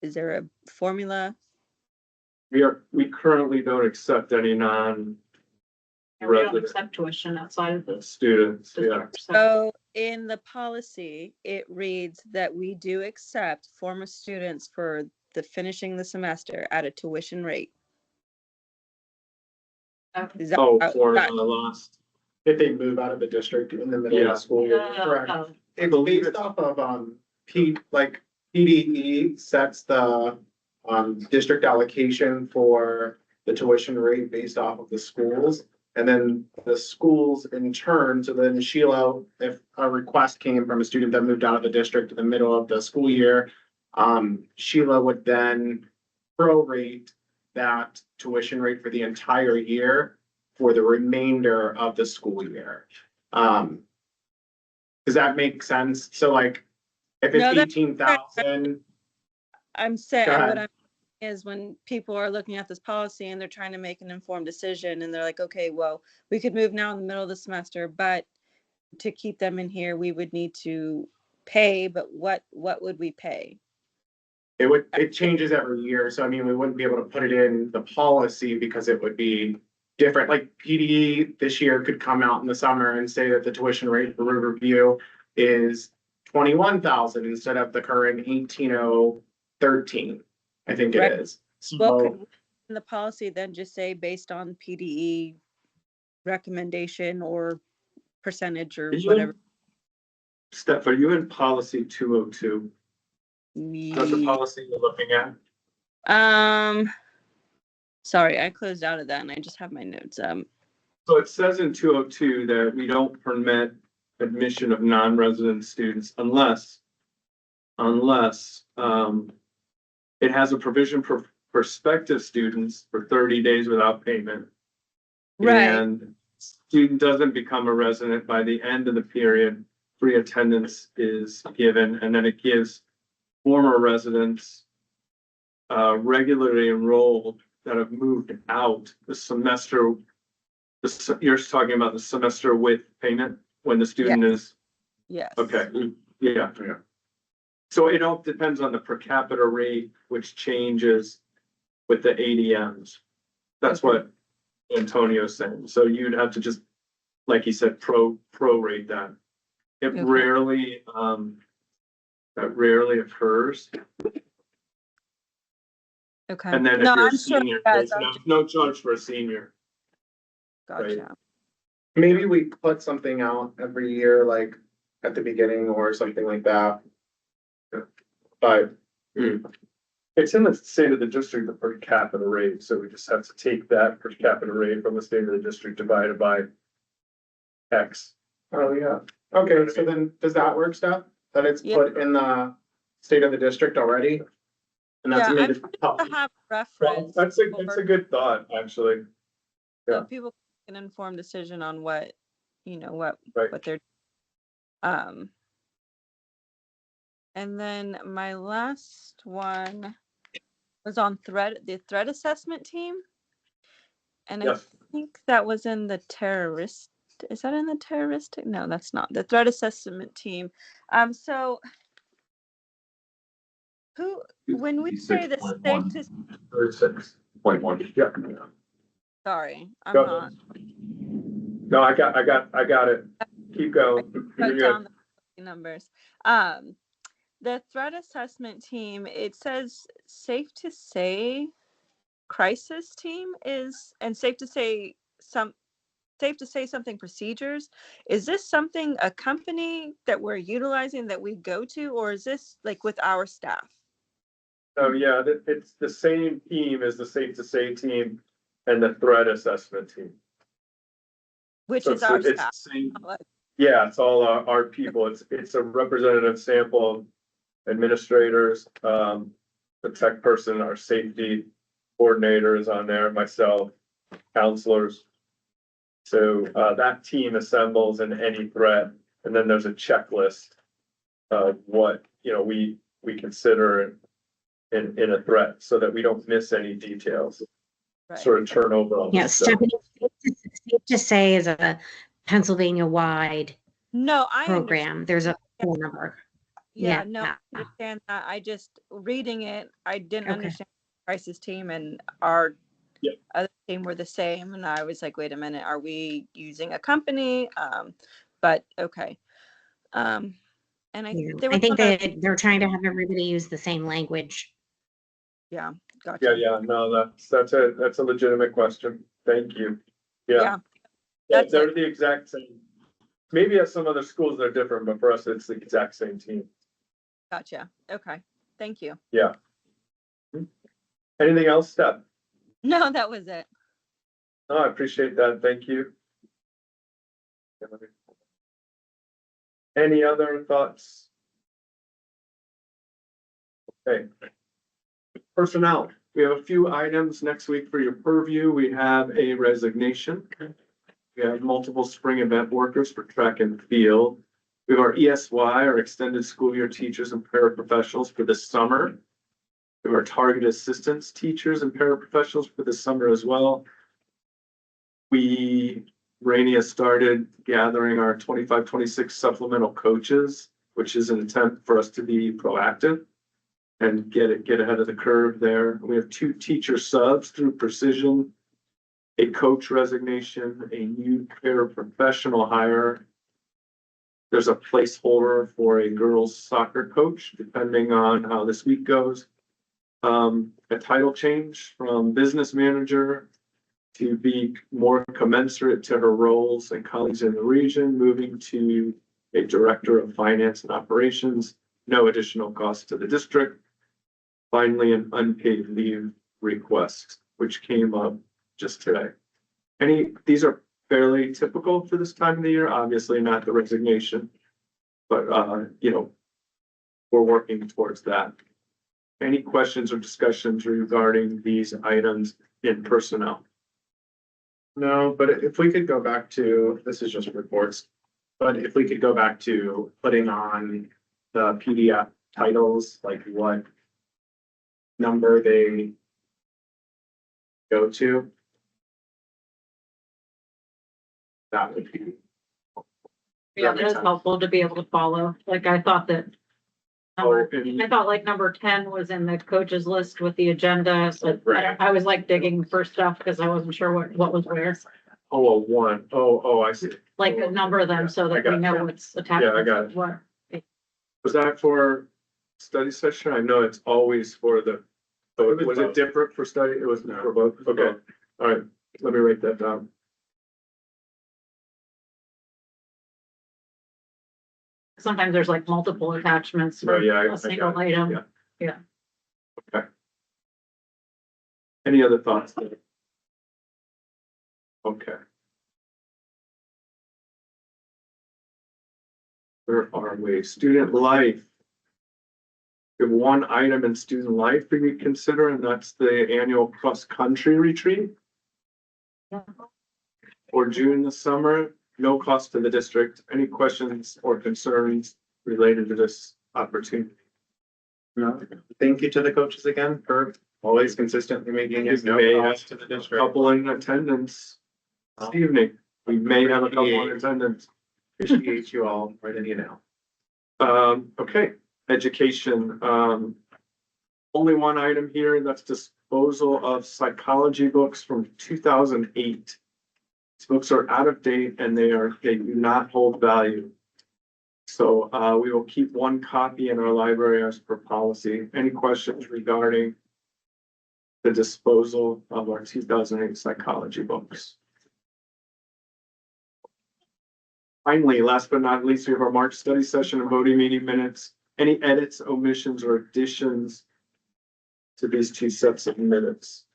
Speaker 8: Is there a formula?
Speaker 2: We currently don't accept any
Speaker 5: We don't accept tuition outside of the
Speaker 2: students, yeah.
Speaker 8: So in the policy, it reads that we do accept former students for finishing the semester at a tuition rate. Is that,
Speaker 2: lost.
Speaker 3: If they move out of the district in the middle of the school year. Correct. It's based off of, PDE sets the district allocation for the tuition rate based off of the schools. And then the schools in turn, so then Sheila, if a request came from a student that moved out of the district in the middle of the school year, Sheila would then prorate that tuition rate for the entire year for the remainder of the school year. Does that make sense? So like, if
Speaker 8: No,
Speaker 3: it's
Speaker 8: that's
Speaker 3: 18,000,
Speaker 8: I'm saying,
Speaker 3: Go ahead.
Speaker 8: what I'm is when people are looking at this policy and they're trying to make an informed decision and they're like, okay, well, we could move now in the middle of the semester, but to keep them in here, we would need to pay, but what would we pay?
Speaker 3: it changes every year. So I mean, we wouldn't be able to put it in the policy because it would be different. Like PDE this year could come out in the summer and say that the tuition rate for Riverview is 21,000 instead of the current 18,013, I think it
Speaker 8: Right.
Speaker 3: is.
Speaker 8: Well,
Speaker 3: So
Speaker 8: could in the policy then just say based on PDE recommendation or percentage or whatever?
Speaker 2: Steph, are you in policy 202? That's the policy you're looking at?
Speaker 8: Sorry, I closed out of that and I just have my notes.
Speaker 2: So it says in 202 that we don't permit admission of non-resident students unless it has a provision for prospective students for 30 days without payment.
Speaker 8: Right.
Speaker 2: And student doesn't become a resident by the end of the period, free attendance is given, and then it gives former residents regularly enrolled that have moved out the semester. You're talking about the semester with payment when the student is,
Speaker 8: Yes.
Speaker 2: okay, yeah. So it all depends on the per capita rate, which changes with the ADMs. That's what Antonio's saying. So you'd have to just, like he said, prorate that. It
Speaker 8: Okay.
Speaker 2: rarely, that rarely occurs.
Speaker 8: Okay.
Speaker 2: And then if
Speaker 8: No,
Speaker 2: you're a
Speaker 8: I'm sure
Speaker 2: senior,
Speaker 8: it does.
Speaker 2: there's no charge for a senior.
Speaker 8: Gotcha.
Speaker 3: maybe we put something out every year, like at the beginning or something like that. But
Speaker 2: It's in the state of the district, the per capita rate, so we just have to take that per capita rate from the state of the district divided by X.
Speaker 3: oh, yeah. Okay, so then does that work, Steph? That it's
Speaker 8: Yeah.
Speaker 3: put in the state of the district already? And that's
Speaker 8: Yeah, I'm
Speaker 3: made it
Speaker 8: trying to have
Speaker 2: Well,
Speaker 8: reference.
Speaker 2: that's a good thought, actually.
Speaker 8: So
Speaker 2: yeah.
Speaker 8: people can inform decision on what, what
Speaker 2: Right.
Speaker 8: they're, and then my last one was on the threat assessment team. And
Speaker 2: Yes.
Speaker 8: I think that was in the terrorist, is that in the terroristic? No, that's not the threat assessment team. So when we say the safe to,
Speaker 2: 36.1, yeah.
Speaker 8: sorry, I'm
Speaker 2: Go.
Speaker 8: not.
Speaker 2: No, I got it. Keep going. You're
Speaker 8: Wrote
Speaker 2: good.
Speaker 8: down the numbers. The threat assessment team, it says safe to say crisis team is, and safe to say something procedures. Is this something, a company that we're utilizing that we go to, or is this like with our staff?
Speaker 2: So yeah, it's the same team as the safe to say team and the threat assessment team.
Speaker 8: Which
Speaker 2: So
Speaker 8: is our
Speaker 2: it's
Speaker 8: staff.
Speaker 2: the same. Yeah, it's all our people. It's a representative sample of administrators, the tech person, our safety coordinator is on there, myself, counselors. So that team assembles in any threat, and then there's a checklist of what, we consider in a threat so that we don't miss any details.
Speaker 8: Right.
Speaker 2: Sort of turnover on
Speaker 12: Yeah,
Speaker 2: the stuff.
Speaker 12: Stephanie, safe to say is a Pennsylvania-wide
Speaker 8: No, I
Speaker 12: program. There's a phone number.
Speaker 8: Yeah, no, I understand that. I just, reading it, I didn't understand the crisis team and our other team were the same. And I was like, wait a minute, are we using a company? But okay. And
Speaker 12: I think they're trying to have everybody use the same language.
Speaker 8: Yeah, gotcha.
Speaker 2: Yeah, no, that's a legitimate question. Thank you.
Speaker 8: Yeah.
Speaker 2: Yeah, they're the exact same. Maybe at some other schools they're different, but for us, it's the exact same team.
Speaker 8: Gotcha. Okay. Thank you.
Speaker 2: Yeah. Anything else, Steph?
Speaker 8: No, that was it.
Speaker 2: No, I appreciate that. Thank you. Any other thoughts? Okay. Personnel, we have a few items next week for your purview. We have a resignation. We have multiple spring event workers for track and field. We have our ESY, our extended school year teachers and paraprofessionals for the summer. We have our target assistance teachers and paraprofessionals for the summer as well. Rainey has started gathering our 25-26 supplemental coaches, which is an attempt for us to be proactive and get ahead of the curve there. We have 2 teacher subs through Precision, a coach resignation, a new paraprofessional hire. There's a placeholder for a girls soccer coach, depending on how this week goes. A title change from business manager to be more commensurate to her roles and colleagues in the region, moving to a director of finance and operations, no additional cost to the district. Finally, an unpaid leave request, which came up just today. These are fairly typical for this time of the year, obviously not the resignation, but we're working towards that. Any questions or discussions regarding these items in personnel?
Speaker 3: No, but if we could go back to, this is just reports, but if we could go back to putting on the PDF titles, like what number they go to. That would be.
Speaker 5: Yeah, that is helpful to be able to follow. Like I thought that. I thought like number 10 was in the coaches list with the agenda. So I was like digging for stuff because I wasn't sure what was where.
Speaker 2: Oh, a 1. Oh, I see.
Speaker 5: Like a number of them so that we know what's attached.
Speaker 2: Yeah, I got it.
Speaker 5: What.
Speaker 2: Was that for study session? I know it's always for the, was it different for study? It was for both? Okay, all right, let me write that down.
Speaker 5: Sometimes there's like multiple attachments for a single item. Yeah.
Speaker 2: Okay. Any other thoughts? Okay. Where are we? Student life. We have 1 item in student life we could consider, and that's the annual cross-country retreat. For June this summer, no cost to the district. Any questions or concerns related to this opportunity?
Speaker 3: No, thank you to the coaches again for always consistently making it no cost to the district.
Speaker 2: Couple in attendance this evening. We may have a couple in attendance.
Speaker 3: Appreciate you all more than you know.
Speaker 2: Okay, education. Only 1 item here, and that's disposal of psychology books from 2008. These books are out of date and they do not hold value. So we will keep 1 copy in our library as per policy. Any questions regarding the disposal of our 2008 psychology books? Finally, last but not least, we have our March study session and voting meeting minutes. Any edits, omissions, or additions to these 2 sets of minutes?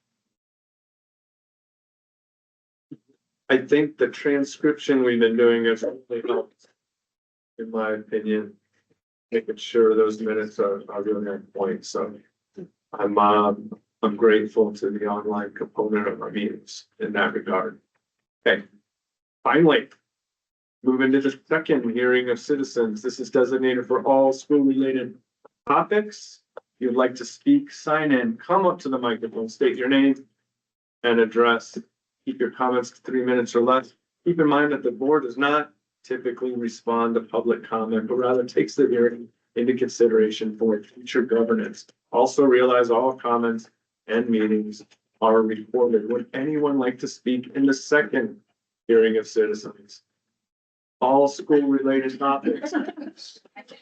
Speaker 2: I think the transcription we've been doing has really helped, in my opinion, making sure those minutes are really on point. So I'm grateful to the online component of our meetings in that regard. Okay, finally, move into the second hearing of citizens. This is designated for all school-related topics. If you'd like to speak, sign in, come up to the microphone, state your name and address. Keep your comments to 3 minutes or less. Keep in mind that the board does not typically respond to public comment, but rather takes the hearing into consideration for future governance. Also realize all comments and meetings are recorded. Would anyone like to speak in the second hearing of citizens? All school-related topics.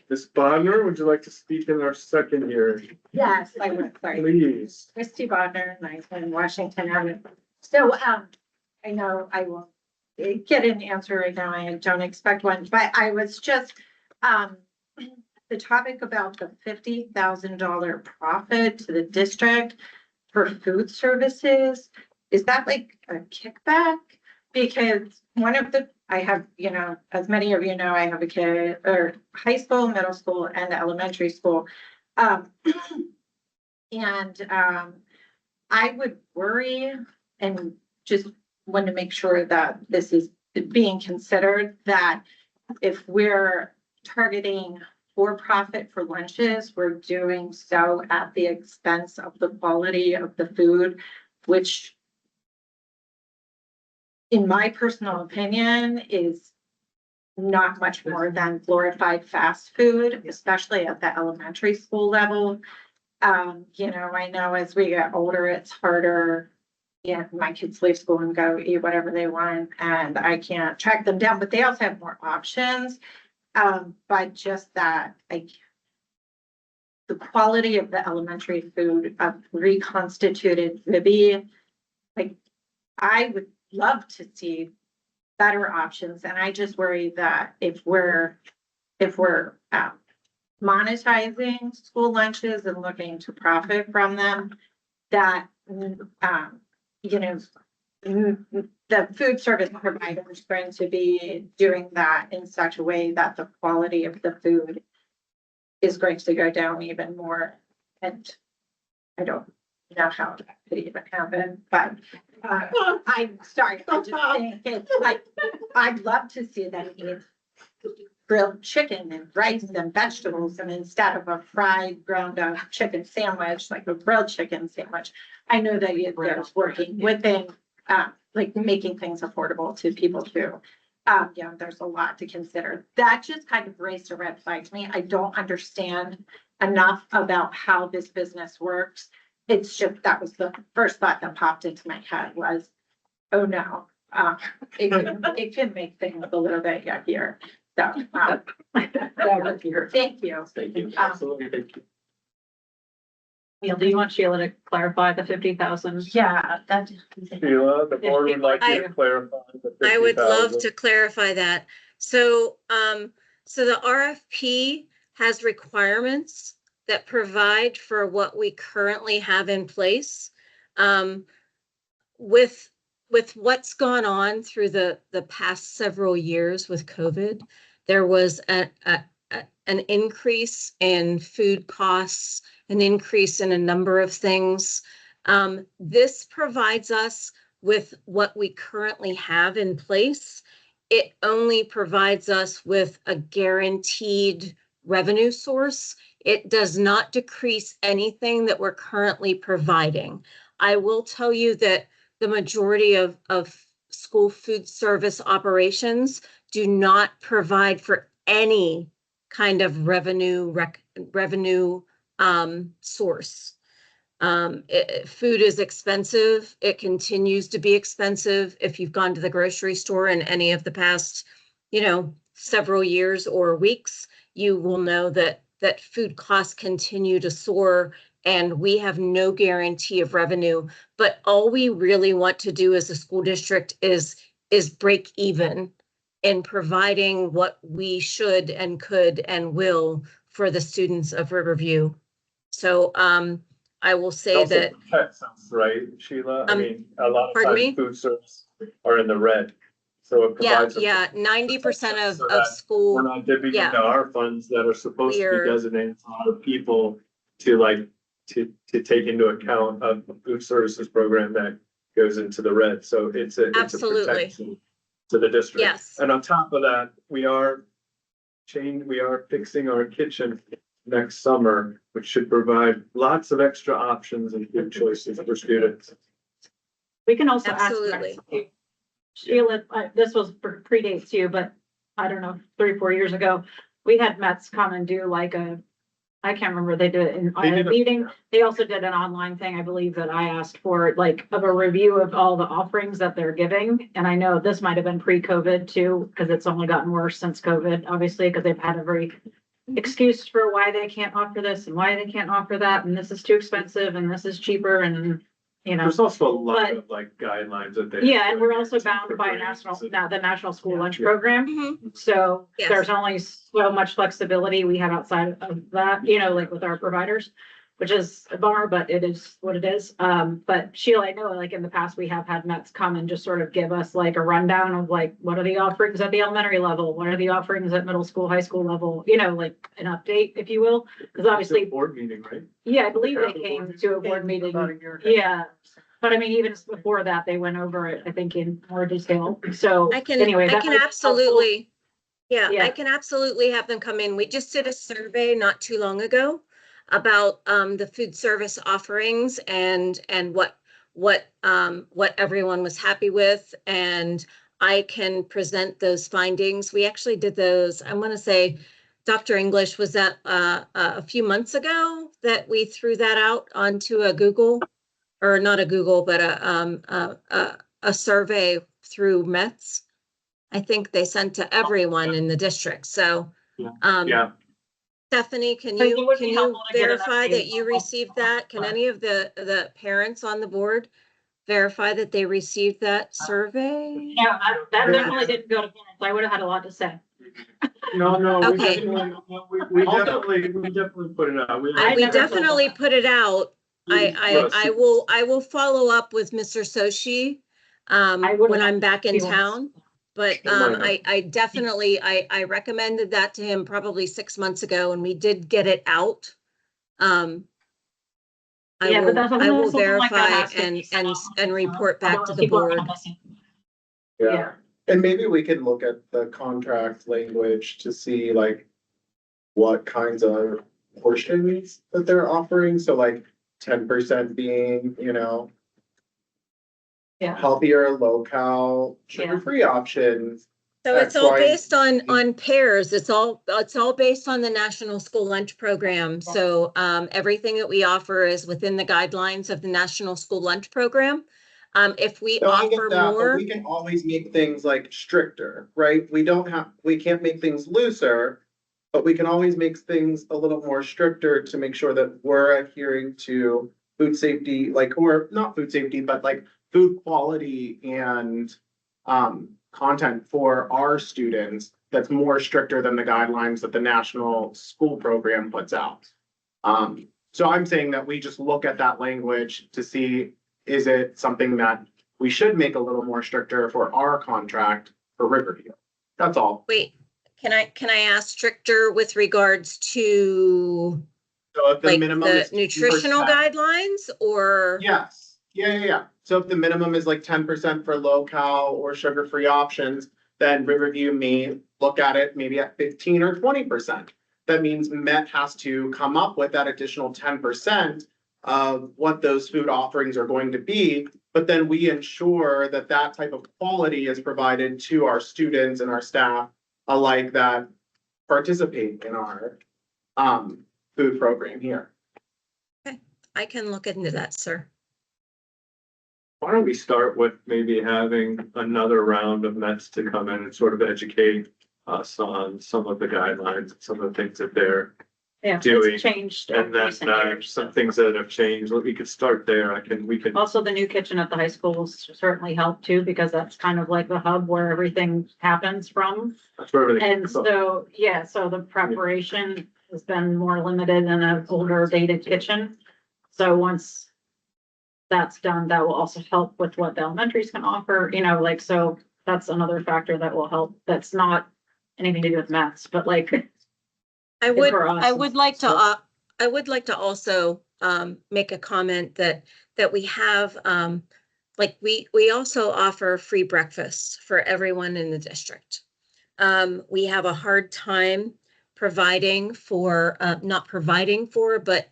Speaker 2: Ms. Bodnar, would you like to speak in our second hearing?
Speaker 16: Yes, I would, sorry.
Speaker 2: Please.
Speaker 16: Christy Bodnar, 910 Washington Avenue. So, I know I will get an answer right now. I don't expect one, but I was just, the topic about the $50,000 profit to the district for food services, is that like a kickback? Because one of the, I have, you know, as many of you know, I have a kid, or high school, middle school, and elementary school. I would worry and just want to make sure that this is being considered, that if we're targeting for-profit for lunches, we're doing so at the expense of the quality of the food, which in my personal opinion is not much more than glorified fast food, especially at the elementary school level. You know, I know as we get older, it's harder. Yeah, my kids leave school and go eat whatever they want, and I can't track them down, but they also have more options. But just that, like, the quality of the elementary food of reconstituted ribby, like, I would love to see better options, and I just worry that if we're monetizing school lunches and looking to profit from them, that you know, the food service provider is going to be doing that in such a way that the quality of the food is going to go down even more. And I don't know how that could even happen, but I'm sorry, I just think it's like, I'd love to see them eat grilled chicken and rice and vegetables, and instead of a fried ground up chicken sandwich, like a grilled chicken sandwich. I know that there's working within, like making things affordable to people too. Yeah, there's a lot to consider. That just kind of raised a red flag to me. I don't understand enough about how this business works. It's just, that was the first thought that popped into my head was, oh no, it can make things a little bit yuckier. So, thank you.
Speaker 2: Thank you. Absolutely. Thank you.
Speaker 5: Neil, do you want Sheila to clarify the 50,000?
Speaker 16: Yeah, that.
Speaker 2: Sheila, the board would like you to clarify the 50,000.
Speaker 1: I would love to clarify that. So, so the RFP has requirements that provide for what we currently have in place. With what's gone on through the past several years with COVID, there was an increase in food costs, an increase in a number of things. This provides us with what we currently have in place. It only provides us with a guaranteed revenue source. It does not decrease anything that we're currently providing. I will tell you that the majority of school food service operations do not provide for any kind of revenue source. Food is expensive. It continues to be expensive. If you've gone to the grocery store in any of the past, you know, several years or weeks, you will know that food costs continue to soar, and we have no guarantee of revenue. But all we really want to do as a school district is break even in providing what we should and could and will for the students of Riverview. So I will say that
Speaker 2: Protects us, right, Sheila? I mean, a lot of
Speaker 1: pardon
Speaker 2: times
Speaker 1: me?
Speaker 2: food service are in the red. So it provides.
Speaker 1: 90%
Speaker 2: so
Speaker 1: of
Speaker 2: that
Speaker 1: school.
Speaker 2: We're not dipping
Speaker 1: yeah.
Speaker 2: into our funds that are supposed to
Speaker 1: We're-
Speaker 2: be designated to other people to take into account a food services program that goes into the red. So it's a
Speaker 1: Absolutely.
Speaker 2: protection to the district.
Speaker 1: Yes.
Speaker 2: And on top of that, we are fixing our kitchen next summer, which should provide lots of extra options and good choices for students.
Speaker 5: We can also
Speaker 1: Absolutely.
Speaker 5: ask Sheila, this was predates you, but I don't know, 3 or 4 years ago, we had Mets come and do like I can't remember, they did it in a meeting. They also did an online thing, I believe, that I asked for, like, of a review of all the offerings that they're giving. And I know this might have been pre-COVID too, because it's only gotten worse since COVID, obviously, because they've had every excuse for why they can't offer this and why they can't offer that, and this is too expensive and this is cheaper, and you know.
Speaker 2: There's also a lot
Speaker 5: But-
Speaker 2: of like guidelines that they.
Speaker 5: Yeah, and we're also bound by the National School Lunch Program.
Speaker 1: Mhm.
Speaker 5: So
Speaker 1: Yes.
Speaker 5: there's only so much flexibility we have outside of that, you know, like with our providers, which is a bummer, but it is what it is. But Sheila, I know like in the past, we have had Mets come and just sort of give us like a rundown of like, what are the offerings at the elementary level? What are the offerings at middle school, high school level? You know, like an update, if you will, because obviously,
Speaker 2: Board meeting, right?
Speaker 5: yeah, I believe they came to a board meeting. Yeah. But I mean, even before that, they went over it, I think, in more detail. So
Speaker 1: I can,
Speaker 5: anyway,
Speaker 1: I
Speaker 5: that
Speaker 1: can
Speaker 5: might be helpful.
Speaker 1: absolutely, yeah,
Speaker 5: Yeah.
Speaker 1: I can absolutely have them come in. We just did a survey not too long ago about the food service offerings and what everyone was happy with, and I can present those findings. We actually did those, I want to say, Dr. English, was that a few months ago that we threw that out onto a Google, or not a Google, but a survey through Mets. I think they sent to everyone in the district. So,
Speaker 2: Yeah.
Speaker 1: Stephanie, can
Speaker 5: So it
Speaker 1: you,
Speaker 5: would
Speaker 1: can
Speaker 5: be
Speaker 1: you
Speaker 5: helpful to get an
Speaker 1: verify
Speaker 5: update
Speaker 1: that you
Speaker 5: on-
Speaker 1: received that? Can any of the parents on the board verify that they received that survey?
Speaker 5: No, that definitely didn't go to parents. I would have had a lot to say.
Speaker 2: No, we
Speaker 1: Okay.
Speaker 2: definitely, we definitely put it out.
Speaker 1: We
Speaker 5: never-
Speaker 1: definitely put it out.
Speaker 2: Yes.
Speaker 1: I will follow up with Mr. Soshi
Speaker 5: would've
Speaker 1: when I'm back in
Speaker 5: feelings.
Speaker 1: town. But
Speaker 2: Oh, I know.
Speaker 1: I definitely, I recommended that to him probably 6 months ago, and we did get it out. I
Speaker 5: Yeah, but that's
Speaker 1: I will
Speaker 5: something like that
Speaker 1: verify
Speaker 5: has to be set up,
Speaker 1: and report back to
Speaker 5: otherwise
Speaker 1: the
Speaker 5: people are
Speaker 1: board.
Speaker 5: gonna miss it.
Speaker 9: Yeah, and maybe we can look at the contract language to see like what kinds of portions that they're offering, so like 10% being, you know,
Speaker 5: Yeah.
Speaker 9: healthier, low-cal, sugar-free options.
Speaker 1: So it's
Speaker 9: X,
Speaker 1: all
Speaker 9: Y,
Speaker 1: based on pairs. It's all based on the National School Lunch Program. So everything that we offer is within the guidelines of the National School Lunch Program. If we
Speaker 9: No, I get
Speaker 1: offer
Speaker 9: that, but
Speaker 1: more,
Speaker 9: we can always make things like stricter, right? We can't make things looser, but we can always make things a little more stricter to make sure that we're adhering to food safety, like, or not food safety, but like food quality and content for our students that's more stricter than the guidelines that the national school program puts out. So I'm saying that we just look at that language to see, is it something that we should make a little more stricter for our contract for Riverview? That's all.
Speaker 1: wait, can I ask stricter with regards to
Speaker 9: So if the
Speaker 1: like
Speaker 9: minimum
Speaker 1: the
Speaker 9: is
Speaker 1: nutritional
Speaker 9: 10%.
Speaker 1: guidelines or?
Speaker 9: Yes, yeah. So if the minimum is like 10% for low-cal or sugar-free options, then Riverview may look at it maybe at 15 or 20%. That means Met has to come up with that additional 10% of what those food offerings are going to be. But then we ensure that that type of quality is provided to our students and our staff alike that participate in our food program here.
Speaker 1: I can look into that, sir.
Speaker 2: Why don't we start with maybe having another round of Mets to come in and sort of educate us on some of the guidelines, some of the things that they're
Speaker 5: Yeah,
Speaker 2: doing.
Speaker 5: it's changed.
Speaker 2: And then
Speaker 5: recent years.
Speaker 2: some things that have changed. We could start there. We can.
Speaker 5: Also, the new kitchen at the high school will certainly help too, because that's kind of like the hub where everything happens from.
Speaker 2: That's where everything.
Speaker 5: And so, yeah, so the preparation has been more limited in an older dated kitchen. So once that's done, that will also help with what the elementaries can offer, you know, like, so that's another factor that will help. That's not anything to do with maths, but like.
Speaker 1: I would
Speaker 5: for us
Speaker 1: I
Speaker 5: and
Speaker 1: would like to
Speaker 5: stuff.
Speaker 1: I would like to also make a comment that we have like we also offer free breakfast for everyone in the district. We have a hard time providing for not providing for, but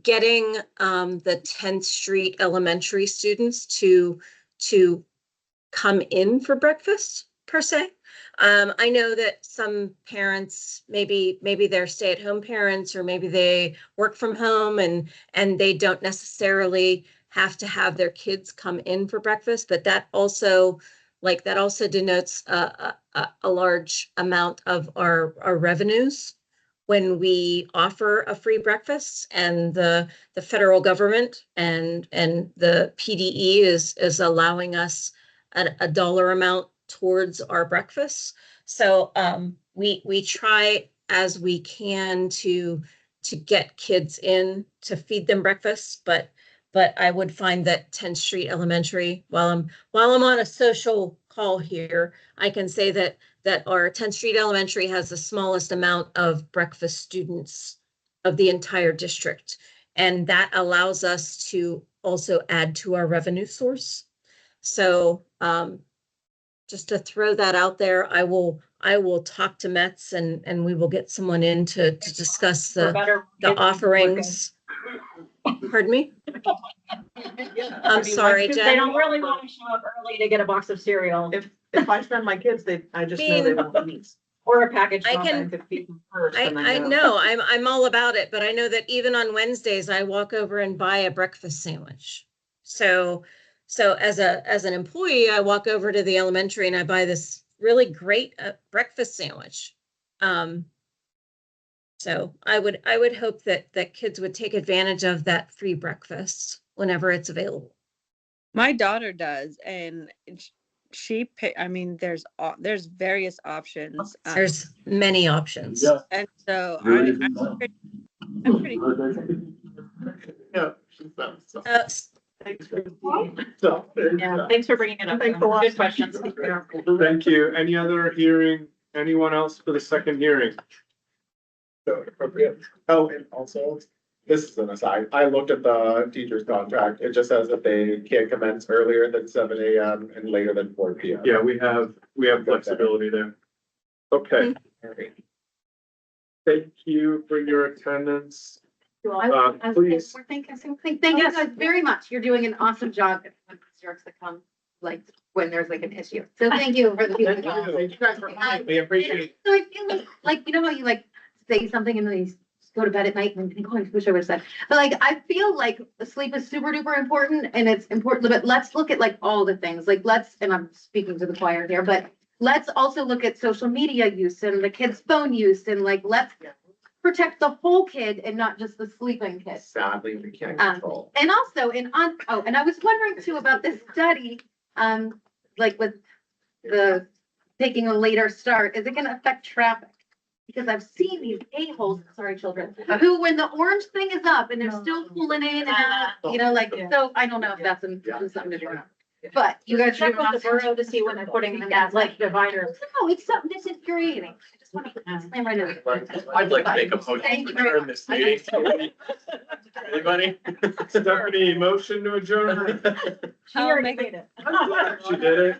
Speaker 1: getting the 10th Street elementary students to come in for breakfast per se. I know that some parents, maybe they're stay-at-home parents, or maybe they work from home and they don't necessarily have to have their kids come in for breakfast, but that also denotes a large amount of our revenues when we offer a free breakfast, and the federal government and the PDE is allowing us a dollar amount towards our breakfast. So we try as we can to get kids in to feed them breakfast, but I would find that 10th Street Elementary, while I'm on a social call here, I can say that our 10th Street Elementary has the smallest amount of breakfast students of the entire district. And that allows us to also add to our revenue source. So just to throw that out there, I will talk to Metz and we will get someone in to discuss the offerings. Pardon me? I'm sorry,
Speaker 5: They
Speaker 1: Jen.
Speaker 5: don't really want to show up early to get a box of cereal
Speaker 11: If I send my kids, I just know they won't eat.
Speaker 5: or a package.
Speaker 1: I can-
Speaker 5: could feed them first.
Speaker 1: I know, I'm all about it, but I know that even on Wednesdays, I walk over and buy a breakfast sandwich. So as an employee, I walk over to the elementary and I buy this really great breakfast sandwich. So I would hope that kids would take advantage of that free breakfast whenever it's available.
Speaker 8: My daughter does, and she I mean, there's various options.
Speaker 1: There's many options.
Speaker 8: And so I'm pretty
Speaker 2: Yeah.
Speaker 5: Yeah, thanks for bringing it up.
Speaker 11: Thanks a lot.
Speaker 5: Good questions.
Speaker 2: Thank you. Any other hearing? Anyone else for the second hearing?
Speaker 9: So appropriate. Oh, and also, this is an aside, I looked at the teacher's contract, it just says that they can't commence earlier than 7 AM and later than 4 PM.
Speaker 2: Yeah, we have flexibility there. Okay. Thank you for your attendance. Please.
Speaker 20: We're thinking something. Thank you guys very much. You're doing an awesome job with the jerks that come, like, when there's like an issue. So thank you for the people.
Speaker 9: Thank you guys for coming, we appreciate it.
Speaker 20: So I feel like, you know how you like say something and then you go to bed at night and think, oh, I wish I would have said. But like, I feel like sleep is super duper important and it's important, but let's look at like all the things, like and I'm speaking to the choir here, but let's also look at social media use and the kids' phone use and like, let's protect the whole kid and not just the sleeping kid.
Speaker 9: Sadly, we can't control.
Speaker 20: And also and I was wondering too about this study, like with the taking a later start, is it gonna affect traffic? Because I've seen these a-holes, sorry, children, who, when the orange thing is up and they're still pulling in and out, you know, like, so I don't know if that's something to do. But you guys
Speaker 5: Check with the borough to see when they're putting the gas like dividers.
Speaker 20: No, it's something that's infuriating. I just want to explain right now.
Speaker 14: I'd like to make a motion
Speaker 20: Thank
Speaker 14: to
Speaker 20: you very
Speaker 14: adjourn this meeting. Anybody?
Speaker 2: Stephanie, motion to adjourn.
Speaker 5: She already made it.
Speaker 2: She did it.